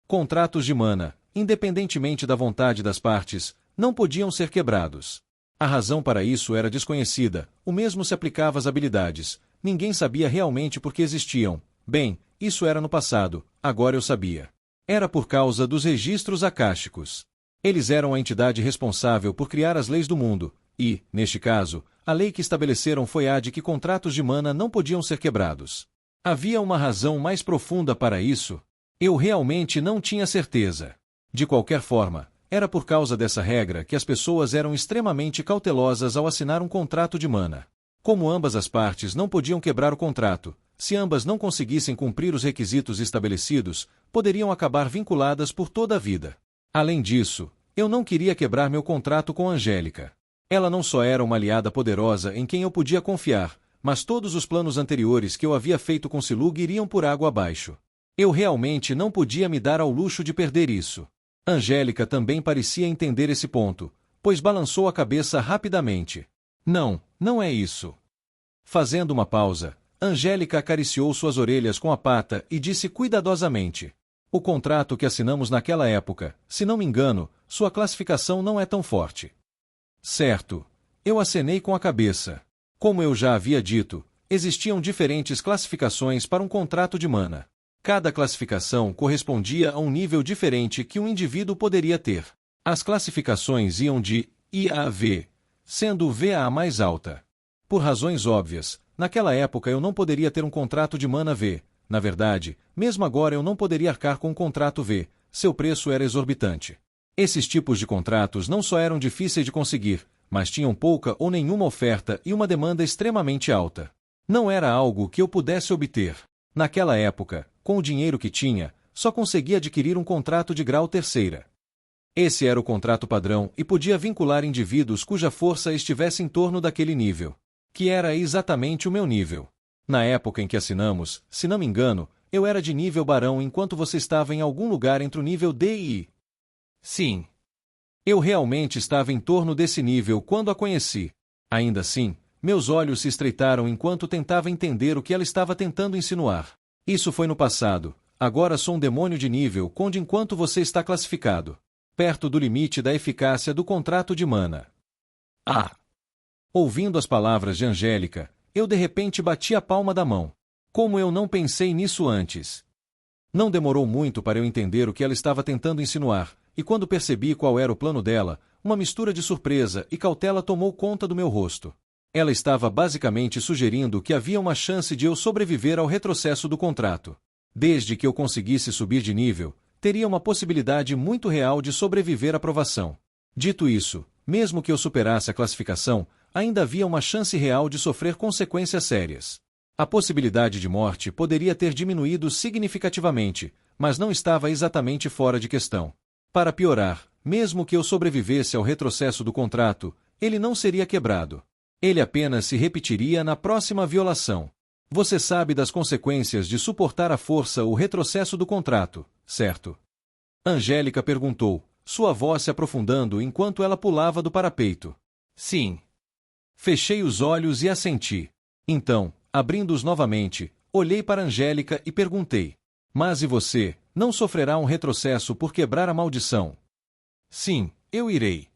Contratos de mana, independentemente da vontade das partes, não podiam ser quebrados. A razão para isso era desconhecida, o mesmo se aplicava às habilidades. Ninguém sabia realmente por que existiam. Bem, isso era no passado, agora eu sabia. Era por causa dos registros akáshicos. Eles eram a entidade responsável por criar as leis do mundo, e, neste caso, a lei que estabeleceram foi a de que contratos de mana não podiam ser quebrados. Havia uma razão mais profunda para isso? Eu realmente não tinha certeza. De qualquer forma, era por causa dessa regra que as pessoas eram extremamente cautelosas ao assinar um contrato de mana. Como ambas as partes não podiam quebrar o contrato, se ambas não conseguissem cumprir os requisitos estabelecidos, poderiam acabar vinculadas por toda a vida. Além disso, eu não queria quebrar meu contrato com Angélica. Ela não só era uma aliada poderosa em quem eu podia confiar, mas todos os planos anteriores que eu havia feito com Silug iriam por água abaixo. Eu realmente não podia me dar ao luxo de perder isso. Angélica também parecia entender esse ponto, pois balançou a cabeça rapidamente. Não, não é isso. Fazendo uma pausa, Angélica acariciou suas orelhas com a pata e disse cuidadosamente. O contrato que assinamos naquela época, se não me engano, sua classificação não é tão forte. Certo. Eu acenei com a cabeça. Como eu já havia dito, existiam diferentes classificações para um contrato de mana. Cada classificação correspondia a um nível diferente que um indivíduo poderia ter. As classificações iam de I a V, sendo o V a mais alta. Por razões óbvias, naquela época eu não poderia ter um contrato de mana V. Na verdade, mesmo agora eu não poderia arcar com um contrato V, seu preço era exorbitante. Esses tipos de contratos não só eram difíceis de conseguir, mas tinham pouca ou nenhuma oferta e uma demanda extremamente alta. Não era algo que eu pudesse obter. Naquela época, com o dinheiro que tinha, só conseguia adquirir um contrato de grau terceira. Esse era o contrato padrão e podia vincular indivíduos cuja força estivesse em torno daquele nível, que era exatamente o meu nível. Na época em que assinamos, se não me engano, eu era de nível barão enquanto você estava em algum lugar entre o nível D e I. Sim. Eu realmente estava em torno desse nível quando a conheci. Ainda assim, meus olhos se estreitaram enquanto tentava entender o que ela estava tentando insinuar. Isso foi no passado. Agora sou um demônio de nível onde enquanto você está classificado perto do limite da eficácia do contrato de mana. Ah! Ouvindo as palavras de Angélica, eu de repente bati a palma da mão. Como eu não pensei nisso antes? Não demorou muito para eu entender o que ela estava tentando insinuar, e quando percebi qual era o plano dela, uma mistura de surpresa e cautela tomou conta do meu rosto. Ela estava basicamente sugerindo que havia uma chance de eu sobreviver ao retrocesso do contrato. Desde que eu conseguisse subir de nível, teria uma possibilidade muito real de sobreviver à provação. Dito isso, mesmo que eu superasse a classificação, ainda havia uma chance real de sofrer consequências sérias. A possibilidade de morte poderia ter diminuído significativamente, mas não estava exatamente fora de questão. Para piorar, mesmo que eu sobrevivesse ao retrocesso do contrato, ele não seria quebrado. Ele apenas se repetiria na próxima violação. Você sabe das consequências de suportar à força o retrocesso do contrato, certo? Angélica perguntou, sua voz se aprofundando enquanto ela pulava do parapeito. Sim. Fechei os olhos e assenti. Então, abrindo-os novamente, olhei para Angélica e perguntei. Mas e você, não sofrerá um retrocesso por quebrar a maldição? Sim, eu irei.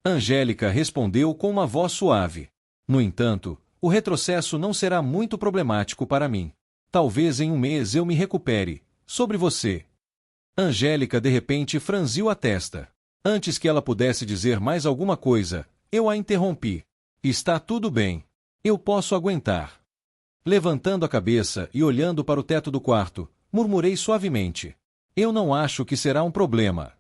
Angélica respondeu com uma voz suave. No entanto, o retrocesso não será muito problemático para mim. Talvez em um mês eu me recupere. Sobre você. Angélica de repente franziu a testa. Antes que ela pudesse dizer mais alguma coisa, eu a interrompi. Está tudo bem. Eu posso aguentar. Levantando a cabeça e olhando para o teto do quarto, murmurei suavemente. Eu não acho que será um problema.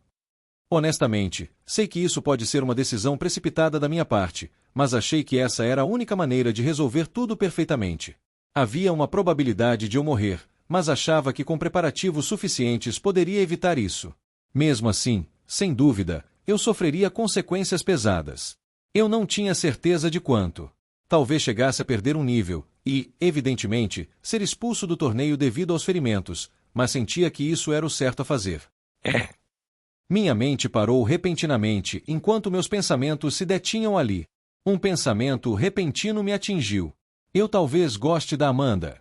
Honestamente, sei que isso pode ser uma decisão precipitada da minha parte, mas achei que essa era a única maneira de resolver tudo perfeitamente. Havia uma probabilidade de eu morrer, mas achava que com preparativos suficientes poderia evitar isso. Mesmo assim, sem dúvida, eu sofreria consequências pesadas. Eu não tinha certeza de quanto. Talvez chegasse a perder um nível e, evidentemente, ser expulso do torneio devido aos ferimentos, mas sentia que isso era o certo a fazer. Minha mente parou repentinamente enquanto meus pensamentos se detinham ali. Um pensamento repentino me atingiu. Eu talvez goste da Amanda.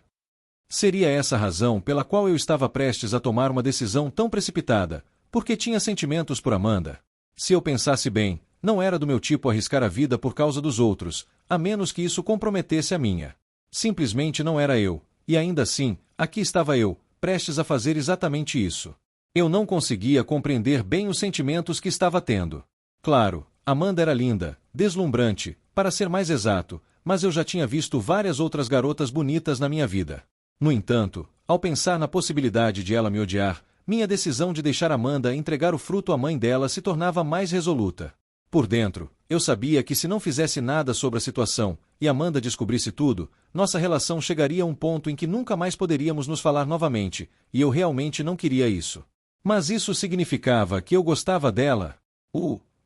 Seria essa a razão pela qual eu estava prestes a tomar uma decisão tão precipitada, porque tinha sentimentos por Amanda. Se eu pensasse bem, não era do meu tipo arriscar a vida por causa dos outros, a menos que isso comprometesse a minha. Simplesmente não era eu, e ainda assim, aqui estava eu, prestes a fazer exatamente isso. Eu não conseguia compreender bem os sentimentos que estava tendo. Claro, Amanda era linda, deslumbrante, para ser mais exato, mas eu já tinha visto várias outras garotas bonitas na minha vida. No entanto, ao pensar na possibilidade de ela me odiar, minha decisão de deixar Amanda entregar o fruto à mãe dela se tornava mais resoluta. Por dentro, eu sabia que se não fizesse nada sobre a situação, e Amanda descobrisse tudo, nossa relação chegaria a um ponto em que nunca mais poderíamos nos falar novamente, e eu realmente não queria isso. Mas isso significava que eu gostava dela?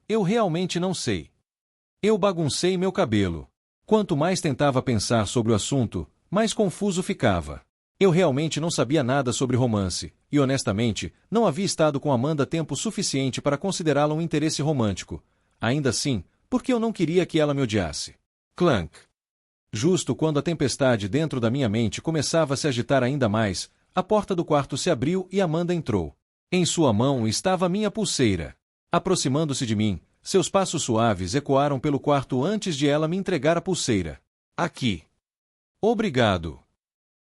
Eu realmente não sei. Eu baguncei meu cabelo. Quanto mais tentava pensar sobre o assunto, mais confuso ficava. Eu realmente não sabia nada sobre romance, e honestamente, não havia estado com Amanda tempo suficiente para considerá-la um interesse romântico. Ainda assim, porque eu não queria que ela me odiasse. Clank. Justo quando a tempestade dentro da minha mente começava a se agitar ainda mais, a porta do quarto se abriu e Amanda entrou. Em sua mão estava minha pulseira. Aproximando-se de mim, seus passos suaves ecoaram pelo quarto antes de ela me entregar a pulseira. Aqui. Obrigado.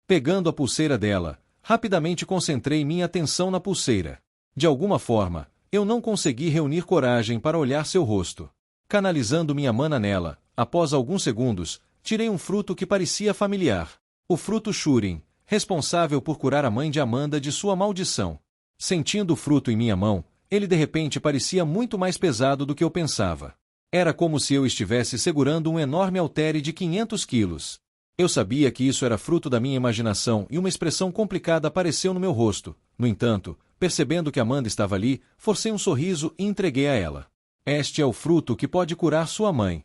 Pegando a pulseira dela, rapidamente concentrei minha atenção na pulseira. De alguma forma, eu não consegui reunir coragem para olhar seu rosto. Canalizando minha mana nela, após alguns segundos, tirei um fruto que parecia familiar. O fruto Shurin, responsável por curar a mãe de Amanda de sua maldição. Sentindo o fruto em minha mão, ele de repente parecia muito mais pesado do que eu pensava. Era como se eu estivesse segurando um enorme haltere de 500 quilos. Eu sabia que isso era fruto da minha imaginação e uma expressão complicada apareceu no meu rosto. No entanto, percebendo que Amanda estava ali, forcei um sorriso e entreguei a ela. Este é o fruto que pode curar sua mãe.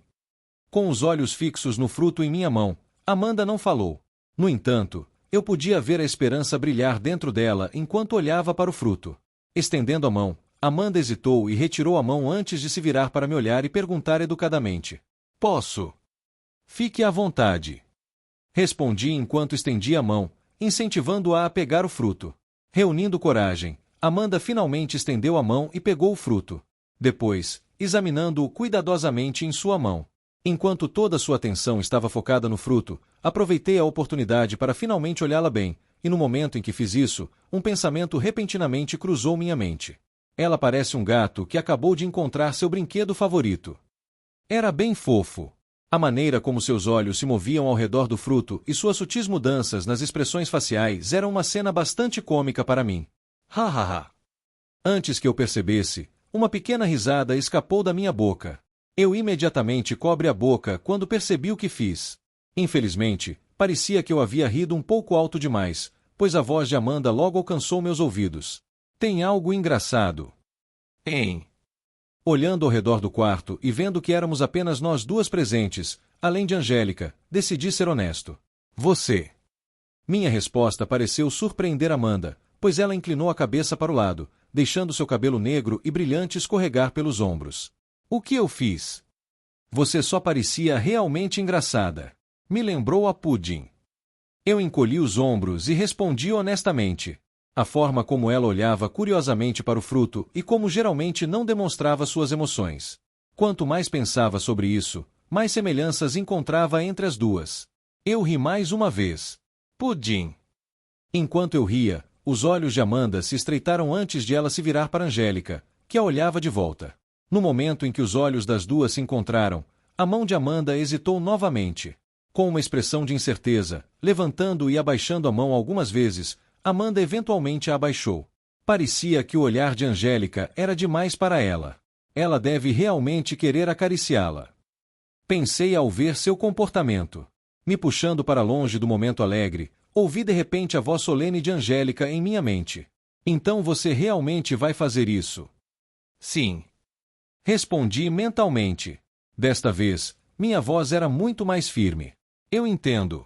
Com os olhos fixos no fruto em minha mão, Amanda não falou. No entanto, eu podia ver a esperança brilhar dentro dela enquanto olhava para o fruto. Estendendo a mão, Amanda hesitou e retirou a mão antes de se virar para me olhar e perguntar educadamente. Posso? Fique à vontade. Respondi enquanto estendia a mão, incentivando-a a pegar o fruto. Reunindo coragem, Amanda finalmente estendeu a mão e pegou o fruto. Depois, examinando-o cuidadosamente em sua mão. Enquanto toda sua atenção estava focada no fruto, aproveitei a oportunidade para finalmente olhá-la bem, e no momento em que fiz isso, um pensamento repentinamente cruzou minha mente. Ela parece um gato que acabou de encontrar seu brinquedo favorito. Era bem fofo. A maneira como seus olhos se moviam ao redor do fruto e suas sutis mudanças nas expressões faciais eram uma cena bastante cômica para mim. Ha ha ha. Antes que eu percebesse, uma pequena risada escapou da minha boca. Eu imediatamente cobri a boca quando percebi o que fiz. Infelizmente, parecia que eu havia rido um pouco alto demais, pois a voz de Amanda logo alcançou meus ouvidos. Tem algo engraçado. Hein? Olhando ao redor do quarto e vendo que éramos apenas nós duas presentes, além de Angélica, decidi ser honesto. Você. Minha resposta pareceu surpreender Amanda, pois ela inclinou a cabeça para o lado, deixando seu cabelo negro e brilhante escorregar pelos ombros. O que eu fiz? Você só parecia realmente engraçada. Me lembrou a Pudim. Eu encolhi os ombros e respondi honestamente. A forma como ela olhava curiosamente para o fruto e como geralmente não demonstrava suas emoções. Quanto mais pensava sobre isso, mais semelhanças encontrava entre as duas. Eu ri mais uma vez. Pudim. Enquanto eu ria, os olhos de Amanda se estreitaram antes de ela se virar para Angélica, que a olhava de volta. No momento em que os olhos das duas se encontraram, a mão de Amanda hesitou novamente. Com uma expressão de incerteza, levantando e abaixando a mão algumas vezes, Amanda eventualmente a abaixou. Parecia que o olhar de Angélica era demais para ela. Ela deve realmente querer acariciá-la. Pensei ao ver seu comportamento. Me puxando para longe do momento alegre, ouvi de repente a voz solene de Angélica em minha mente. Então você realmente vai fazer isso? Sim. Respondi mentalmente. Desta vez, minha voz era muito mais firme. Eu entendo.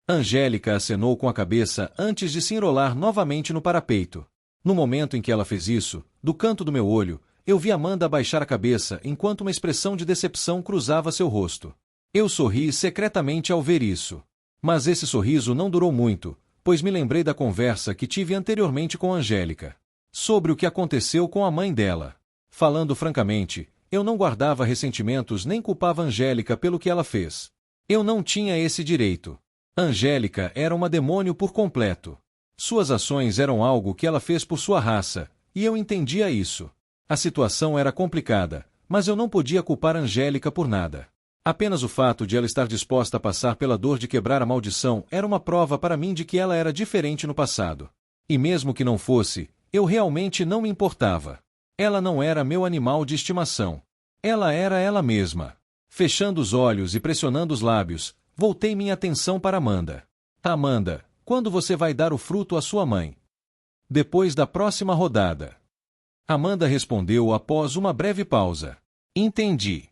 Angélica acenou com a cabeça antes de se enrolar novamente no parapeito. No momento em que ela fez isso, do canto do meu olho, eu vi Amanda abaixar a cabeça enquanto uma expressão de decepção cruzava seu rosto. Eu sorri secretamente ao ver isso. Mas esse sorriso não durou muito, pois me lembrei da conversa que tive anteriormente com Angélica. Sobre o que aconteceu com a mãe dela. Falando francamente, eu não guardava ressentimentos nem culpava Angélica pelo que ela fez. Eu não tinha esse direito. Angélica era uma demônio por completo. Suas ações eram algo que ela fez por sua raça, e eu entendia isso. A situação era complicada, mas eu não podia culpar Angélica por nada. Apenas o fato de ela estar disposta a passar pela dor de quebrar a maldição era uma prova para mim de que ela era diferente no passado. E mesmo que não fosse, eu realmente não me importava. Ela não era meu animal de estimação. Ela era ela mesma. Fechando os olhos e pressionando os lábios, voltei minha atenção para Amanda. Amanda, quando você vai dar o fruto à sua mãe? Depois da próxima rodada. Amanda respondeu após uma breve pausa. Entendi.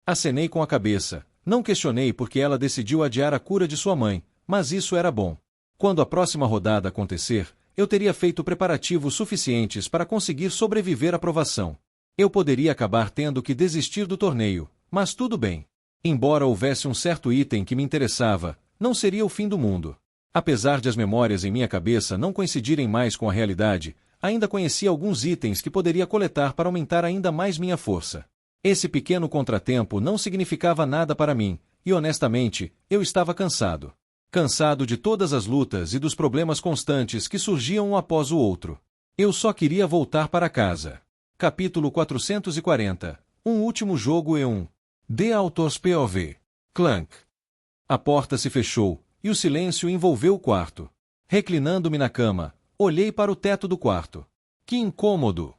Acenei com a cabeça. Não questionei porque ela decidiu adiar a cura de sua mãe, mas isso era bom. Quando a próxima rodada acontecer, eu teria feito preparativos suficientes para conseguir sobreviver à provação. Eu poderia acabar tendo que desistir do torneio, mas tudo bem. Embora houvesse um certo item que me interessava, não seria o fim do mundo. Apesar de as memórias em minha cabeça não coincidirem mais com a realidade, ainda conhecia alguns itens que poderia coletar para aumentar ainda mais minha força. Esse pequeno contratempo não significava nada para mim, e honestamente, eu estava cansado. Cansado de todas as lutas e dos problemas constantes que surgiam um após o outro. Eu só queria voltar para casa. Capítulo 440. Um último jogo e um. The Author's POV. Clank. A porta se fechou, e o silêncio envolveu o quarto. Reclinando-me na cama, olhei para o teto do quarto. Que incômodo!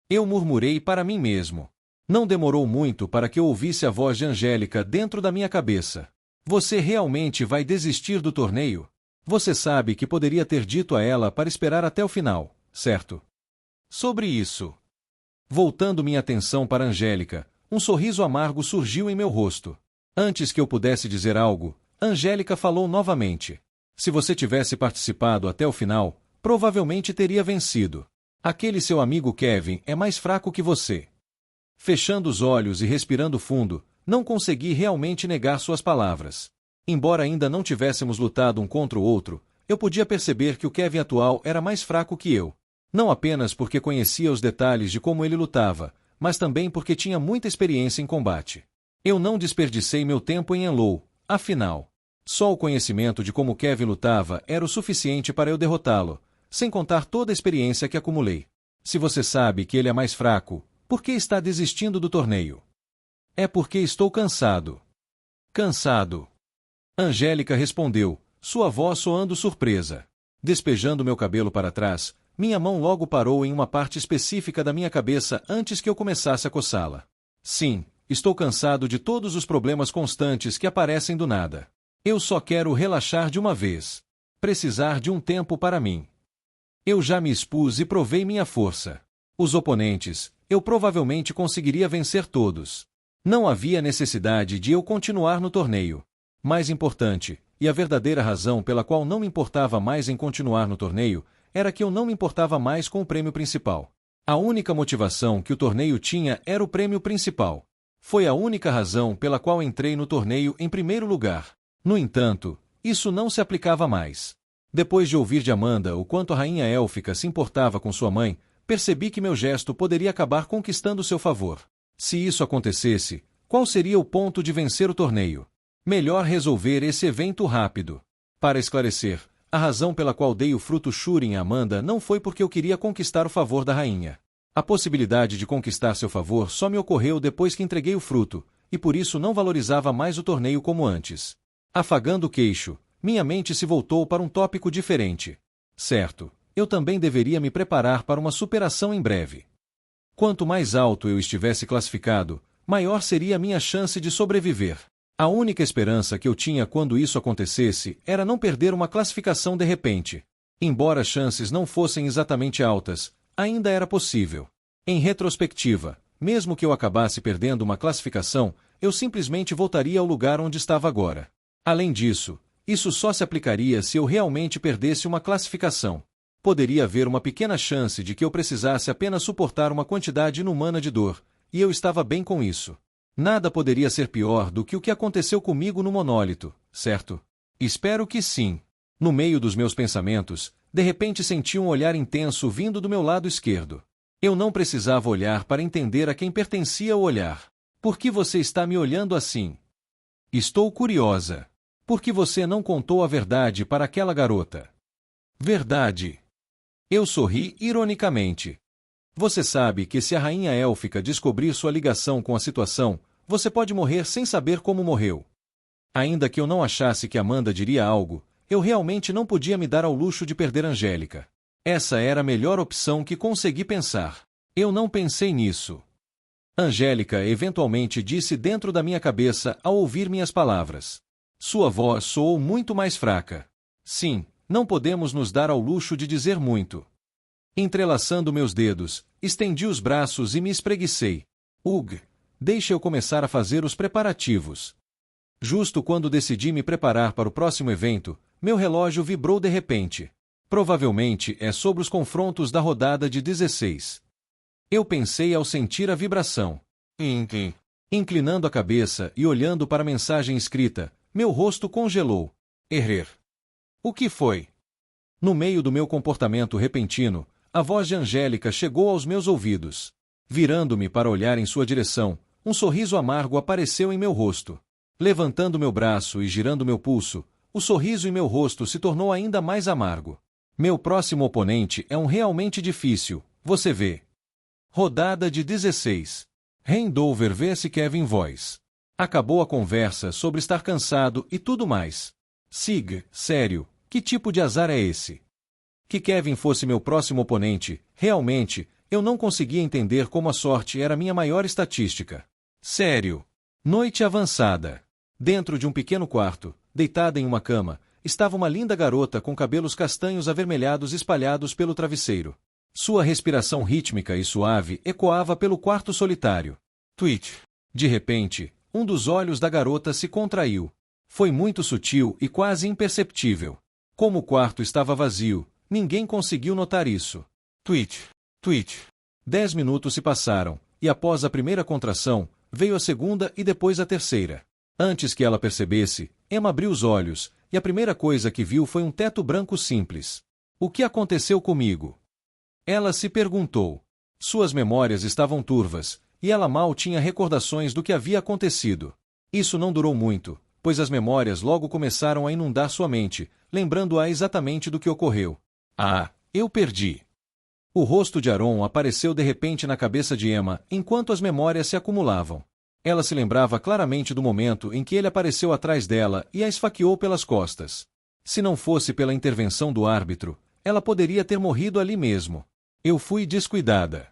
Eu murmurei para mim mesmo. Não demorou muito para que eu ouvisse a voz de Angélica dentro da minha cabeça. Você realmente vai desistir do torneio? Você sabe que poderia ter dito a ela para esperar até o final, certo? Sobre isso. Voltando minha atenção para Angélica, um sorriso amargo surgiu em meu rosto. Antes que eu pudesse dizer algo, Angélica falou novamente. Se você tivesse participado até o final, provavelmente teria vencido. Aquele seu amigo Kevin é mais fraco que você. Fechando os olhos e respirando fundo, não consegui realmente negar suas palavras. Embora ainda não tivéssemos lutado um contra o outro, eu podia perceber que o Kevin atual era mais fraco que eu. Não apenas porque conhecia os detalhes de como ele lutava, mas também porque tinha muita experiência em combate. Eu não desperdicei meu tempo em Enlow, afinal. Só o conhecimento de como Kevin lutava era o suficiente para eu derrotá-lo, sem contar toda a experiência que acumulei. Se você sabe que ele é mais fraco, por que está desistindo do torneio? É porque estou cansado. Cansado. Angélica respondeu, sua voz soando surpresa. Despejando meu cabelo para trás, minha mão logo parou em uma parte específica da minha cabeça antes que eu começasse a coçá-la. Sim, estou cansado de todos os problemas constantes que aparecem do nada. Eu só quero relaxar de uma vez. Precisar de um tempo para mim. Eu já me expus e provei minha força. Os oponentes, eu provavelmente conseguiria vencer todos. Não havia necessidade de eu continuar no torneio. Mais importante, e a verdadeira razão pela qual não me importava mais em continuar no torneio, era que eu não me importava mais com o prêmio principal. A única motivação que o torneio tinha era o prêmio principal. Foi a única razão pela qual entrei no torneio em primeiro lugar. No entanto, isso não se aplicava mais. Depois de ouvir de Amanda o quanto a rainha élfica se importava com sua mãe, percebi que meu gesto poderia acabar conquistando seu favor. Se isso acontecesse, qual seria o ponto de vencer o torneio? Melhor resolver esse evento rápido. Para esclarecer, a razão pela qual dei o fruto Shurin a Amanda não foi porque eu queria conquistar o favor da rainha. A possibilidade de conquistar seu favor só me ocorreu depois que entreguei o fruto, e por isso não valorizava mais o torneio como antes. Afagando o queixo, minha mente se voltou para um tópico diferente. Certo, eu também deveria me preparar para uma superação em breve. Quanto mais alto eu estivesse classificado, maior seria a minha chance de sobreviver. A única esperança que eu tinha quando isso acontecesse era não perder uma classificação de repente. Embora as chances não fossem exatamente altas, ainda era possível. Em retrospectiva, mesmo que eu acabasse perdendo uma classificação, eu simplesmente voltaria ao lugar onde estava agora. Além disso, isso só se aplicaria se eu realmente perdesse uma classificação. Poderia haver uma pequena chance de que eu precisasse apenas suportar uma quantidade inumana de dor, e eu estava bem com isso. Nada poderia ser pior do que o que aconteceu comigo no monólito, certo? Espero que sim. No meio dos meus pensamentos, de repente senti um olhar intenso vindo do meu lado esquerdo. Eu não precisava olhar para entender a quem pertencia o olhar. Por que você está me olhando assim? Estou curiosa. Por que você não contou a verdade para aquela garota? Verdade. Eu sorri ironicamente. Você sabe que se a rainha élfica descobrir sua ligação com a situação, você pode morrer sem saber como morreu. Ainda que eu não achasse que Amanda diria algo, eu realmente não podia me dar ao luxo de perder Angélica. Essa era a melhor opção que consegui pensar. Eu não pensei nisso. Angélica eventualmente disse dentro da minha cabeça ao ouvir minhas palavras. Sua voz soou muito mais fraca. Sim, não podemos nos dar ao luxo de dizer muito. Entrelaçando meus dedos, estendi os braços e me espreguicei. Deixa eu começar a fazer os preparativos. Justo quando decidi me preparar para o próximo evento, meu relógio vibrou de repente. Provavelmente é sobre os confrontos da rodada de 16. Eu pensei ao sentir a vibração. Inclinando a cabeça e olhando para a mensagem escrita, meu rosto congelou. Errer. O que foi? No meio do meu comportamento repentino, a voz de Angélica chegou aos meus ouvidos. Virando-me para olhar em sua direção, um sorriso amargo apareceu em meu rosto. Levantando meu braço e girando meu pulso, o sorriso em meu rosto se tornou ainda mais amargo. Meu próximo oponente é um realmente difícil, você vê. Rodada de 16. Handover vs Kevin Voice. Acabou a conversa sobre estar cansado e tudo mais. Sig, sério, que tipo de azar é esse? Que Kevin fosse meu próximo oponente, realmente, eu não conseguia entender como a sorte era minha maior estatística. Sério. Noite avançada. Dentro de um pequeno quarto, deitada em uma cama, estava uma linda garota com cabelos castanhos avermelhados espalhados pelo travesseiro. Sua respiração rítmica e suave ecoava pelo quarto solitário. Tweet. De repente, um dos olhos da garota se contraiu. Foi muito sutil e quase imperceptível. Como o quarto estava vazio, ninguém conseguiu notar isso. Tweet. 10 minutos se passaram, e após a primeira contração, veio a segunda e depois a terceira. Antes que ela percebesse, Emma abriu os olhos, e a primeira coisa que viu foi um teto branco simples. O que aconteceu comigo? Ela se perguntou. Suas memórias estavam turvas, e ela mal tinha recordações do que havia acontecido. Isso não durou muito, pois as memórias logo começaram a inundar sua mente, lembrando-a exatamente do que ocorreu. Eu perdi. O rosto de Aaron apareceu de repente na cabeça de Emma, enquanto as memórias se acumulavam. Ela se lembrava claramente do momento em que ele apareceu atrás dela e a esfaqueou pelas costas. Se não fosse pela intervenção do árbitro, ela poderia ter morrido ali mesmo. Eu fui descuidada.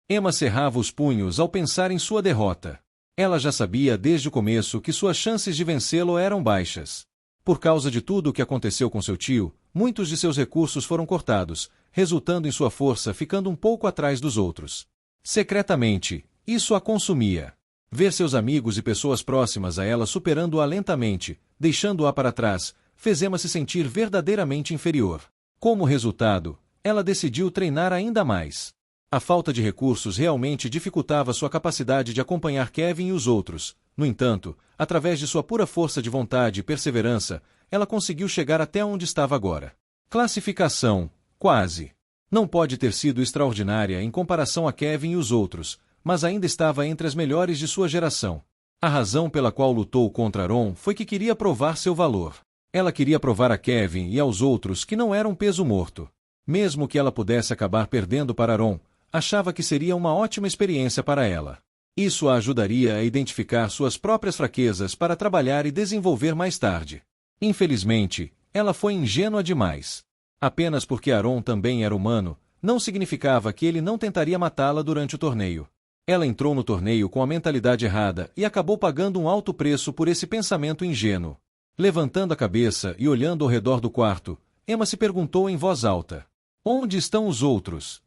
Emma cerrava os punhos ao pensar em sua derrota. Ela já sabia desde o começo que suas chances de vencê-lo eram baixas. Por causa de tudo o que aconteceu com seu tio, muitos de seus recursos foram cortados, resultando em sua força ficando um pouco atrás dos outros. Secretamente, isso a consumia. Ver seus amigos e pessoas próximas a ela superando-a lentamente, deixando-a para trás, fez Emma se sentir verdadeiramente inferior. Como resultado, ela decidiu treinar ainda mais. A falta de recursos realmente dificultava sua capacidade de acompanhar Kevin e os outros. No entanto, através de sua pura força de vontade e perseverança, ela conseguiu chegar até onde estava agora. Classificação: quase. Não pode ter sido extraordinária em comparação a Kevin e os outros, mas ainda estava entre as melhores de sua geração. A razão pela qual lutou contra Aaron foi que queria provar seu valor. Ela queria provar a Kevin e aos outros que não eram peso morto. Mesmo que ela pudesse acabar perdendo para Aaron, achava que seria uma ótima experiência para ela. Isso a ajudaria a identificar suas próprias fraquezas para trabalhar e desenvolver mais tarde. Infelizmente, ela foi ingênua demais. Apenas porque Aaron também era humano, não significava que ele não tentaria matá-la durante o torneio. Ela entrou no torneio com a mentalidade errada e acabou pagando um alto preço por esse pensamento ingênuo. Levantando a cabeça e olhando ao redor do quarto, Emma se perguntou em voz alta: onde estão os outros?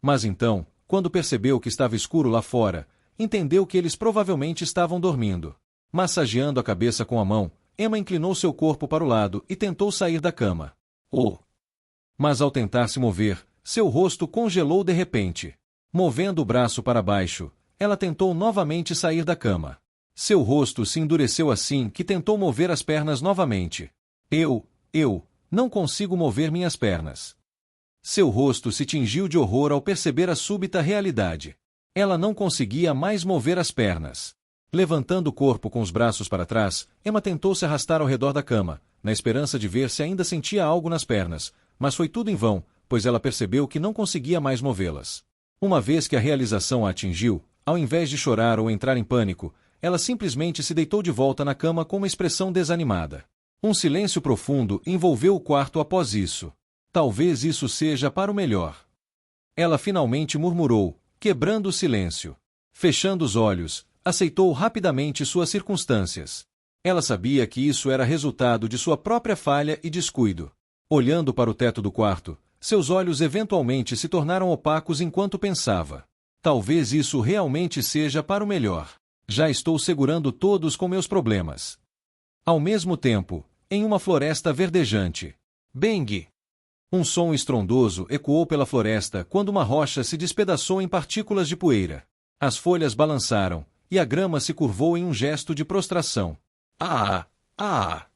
Mas então, quando percebeu que estava escuro lá fora, entendeu que eles provavelmente estavam dormindo. Massageando a cabeça com a mão, Emma inclinou seu corpo para o lado e tentou sair da cama. Oh! Mas ao tentar se mover, seu rosto congelou de repente. Movendo o braço para baixo, ela tentou novamente sair da cama. Seu rosto se endureceu assim que tentou mover as pernas novamente. Eu não consigo mover minhas pernas. Seu rosto se tingiu de horror ao perceber a súbita realidade. Ela não conseguia mais mover as pernas. Levantando o corpo com os braços para trás, Emma tentou se arrastar ao redor da cama, na esperança de ver se ainda sentia algo nas pernas, mas foi tudo em vão, pois ela percebeu que não conseguia mais movê-las. Uma vez que a realização a atingiu, ao invés de chorar ou entrar em pânico, ela simplesmente se deitou de volta na cama com uma expressão desanimada. Um silêncio profundo envolveu o quarto após isso. Talvez isso seja para o melhor. Ela finalmente murmurou, quebrando o silêncio. Fechando os olhos, aceitou rapidamente suas circunstâncias. Ela sabia que isso era resultado de sua própria falha e descuido. Olhando para o teto do quarto, seus olhos eventualmente se tornaram opacos enquanto pensava. Talvez isso realmente seja para o melhor. Já estou segurando todos com meus problemas. Ao mesmo tempo, em uma floresta verdejante. Bang! Um som estrondoso ecoou pela floresta quando uma rocha se despedaçou em partículas de poeira. As folhas balançaram, e a grama se curvou em um gesto de prostração. Ah! Ah!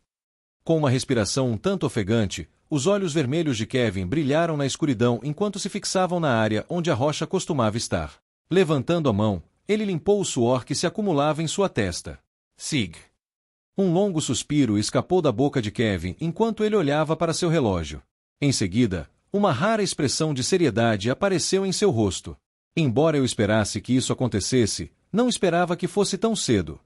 Com uma respiração um tanto ofegante, os olhos vermelhos de Kevin brilharam na escuridão enquanto se fixavam na área onde a rocha costumava estar. Levantando a mão, ele limpou o suor que se acumulava em sua testa. Sig. Um longo suspiro escapou da boca de Kevin enquanto ele olhava para seu relógio. Em seguida, uma rara expressão de seriedade apareceu em seu rosto. Embora eu esperasse que isso acontecesse, não esperava que fosse tão cedo.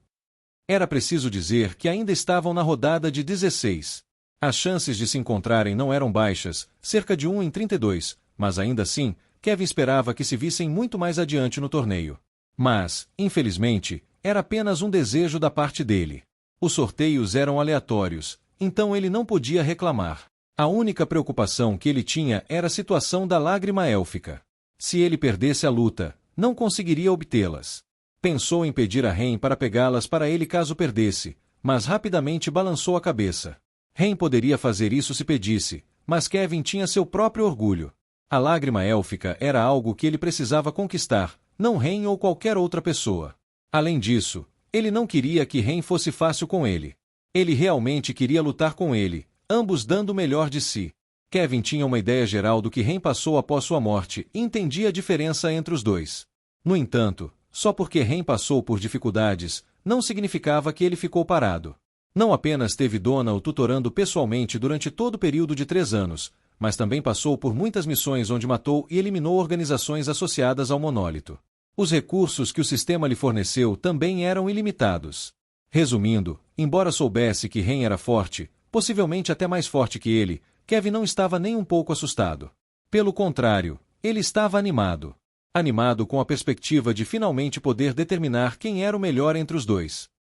Era preciso dizer que ainda estavam na rodada de 16. As chances de se encontrarem não eram baixas, cerca de 1 em 32, mas ainda assim, Kevin esperava que se vissem muito mais adiante no torneio. Mas, infelizmente, era apenas um desejo da parte dele. Os sorteios eram aleatórios, então ele não podia reclamar. A única preocupação que ele tinha era a situação da lágrima élfica. Se ele perdesse a luta, não conseguiria obtê-las. Pensou em pedir a Ren para pegá-las para ele caso perdesse, mas rapidamente balançou a cabeça. Ren poderia fazer isso se pedisse, mas Kevin tinha seu próprio orgulho. A lágrima élfica era algo que ele precisava conquistar, não Ren ou qualquer outra pessoa. Além disso, ele não queria que Ren fosse fácil com ele. Ele realmente queria lutar com ele, ambos dando o melhor de si. Kevin tinha uma ideia geral do que Ren passou após sua morte e entendia a diferença entre os dois. No entanto, só porque Ren passou por dificuldades, não significava que ele ficou parado. Não apenas teve Donna o tutorando pessoalmente durante todo o período de 3 anos, mas também passou por muitas missões onde matou e eliminou organizações associadas ao monólito. Os recursos que o sistema lhe forneceu também eram ilimitados. Resumindo, embora soubesse que Ren era forte, possivelmente até mais forte que ele, Kevin não estava nem um pouco assustado. Pelo contrário, ele estava animado. Animado com a perspectiva de finalmente poder determinar quem era o melhor entre os dois.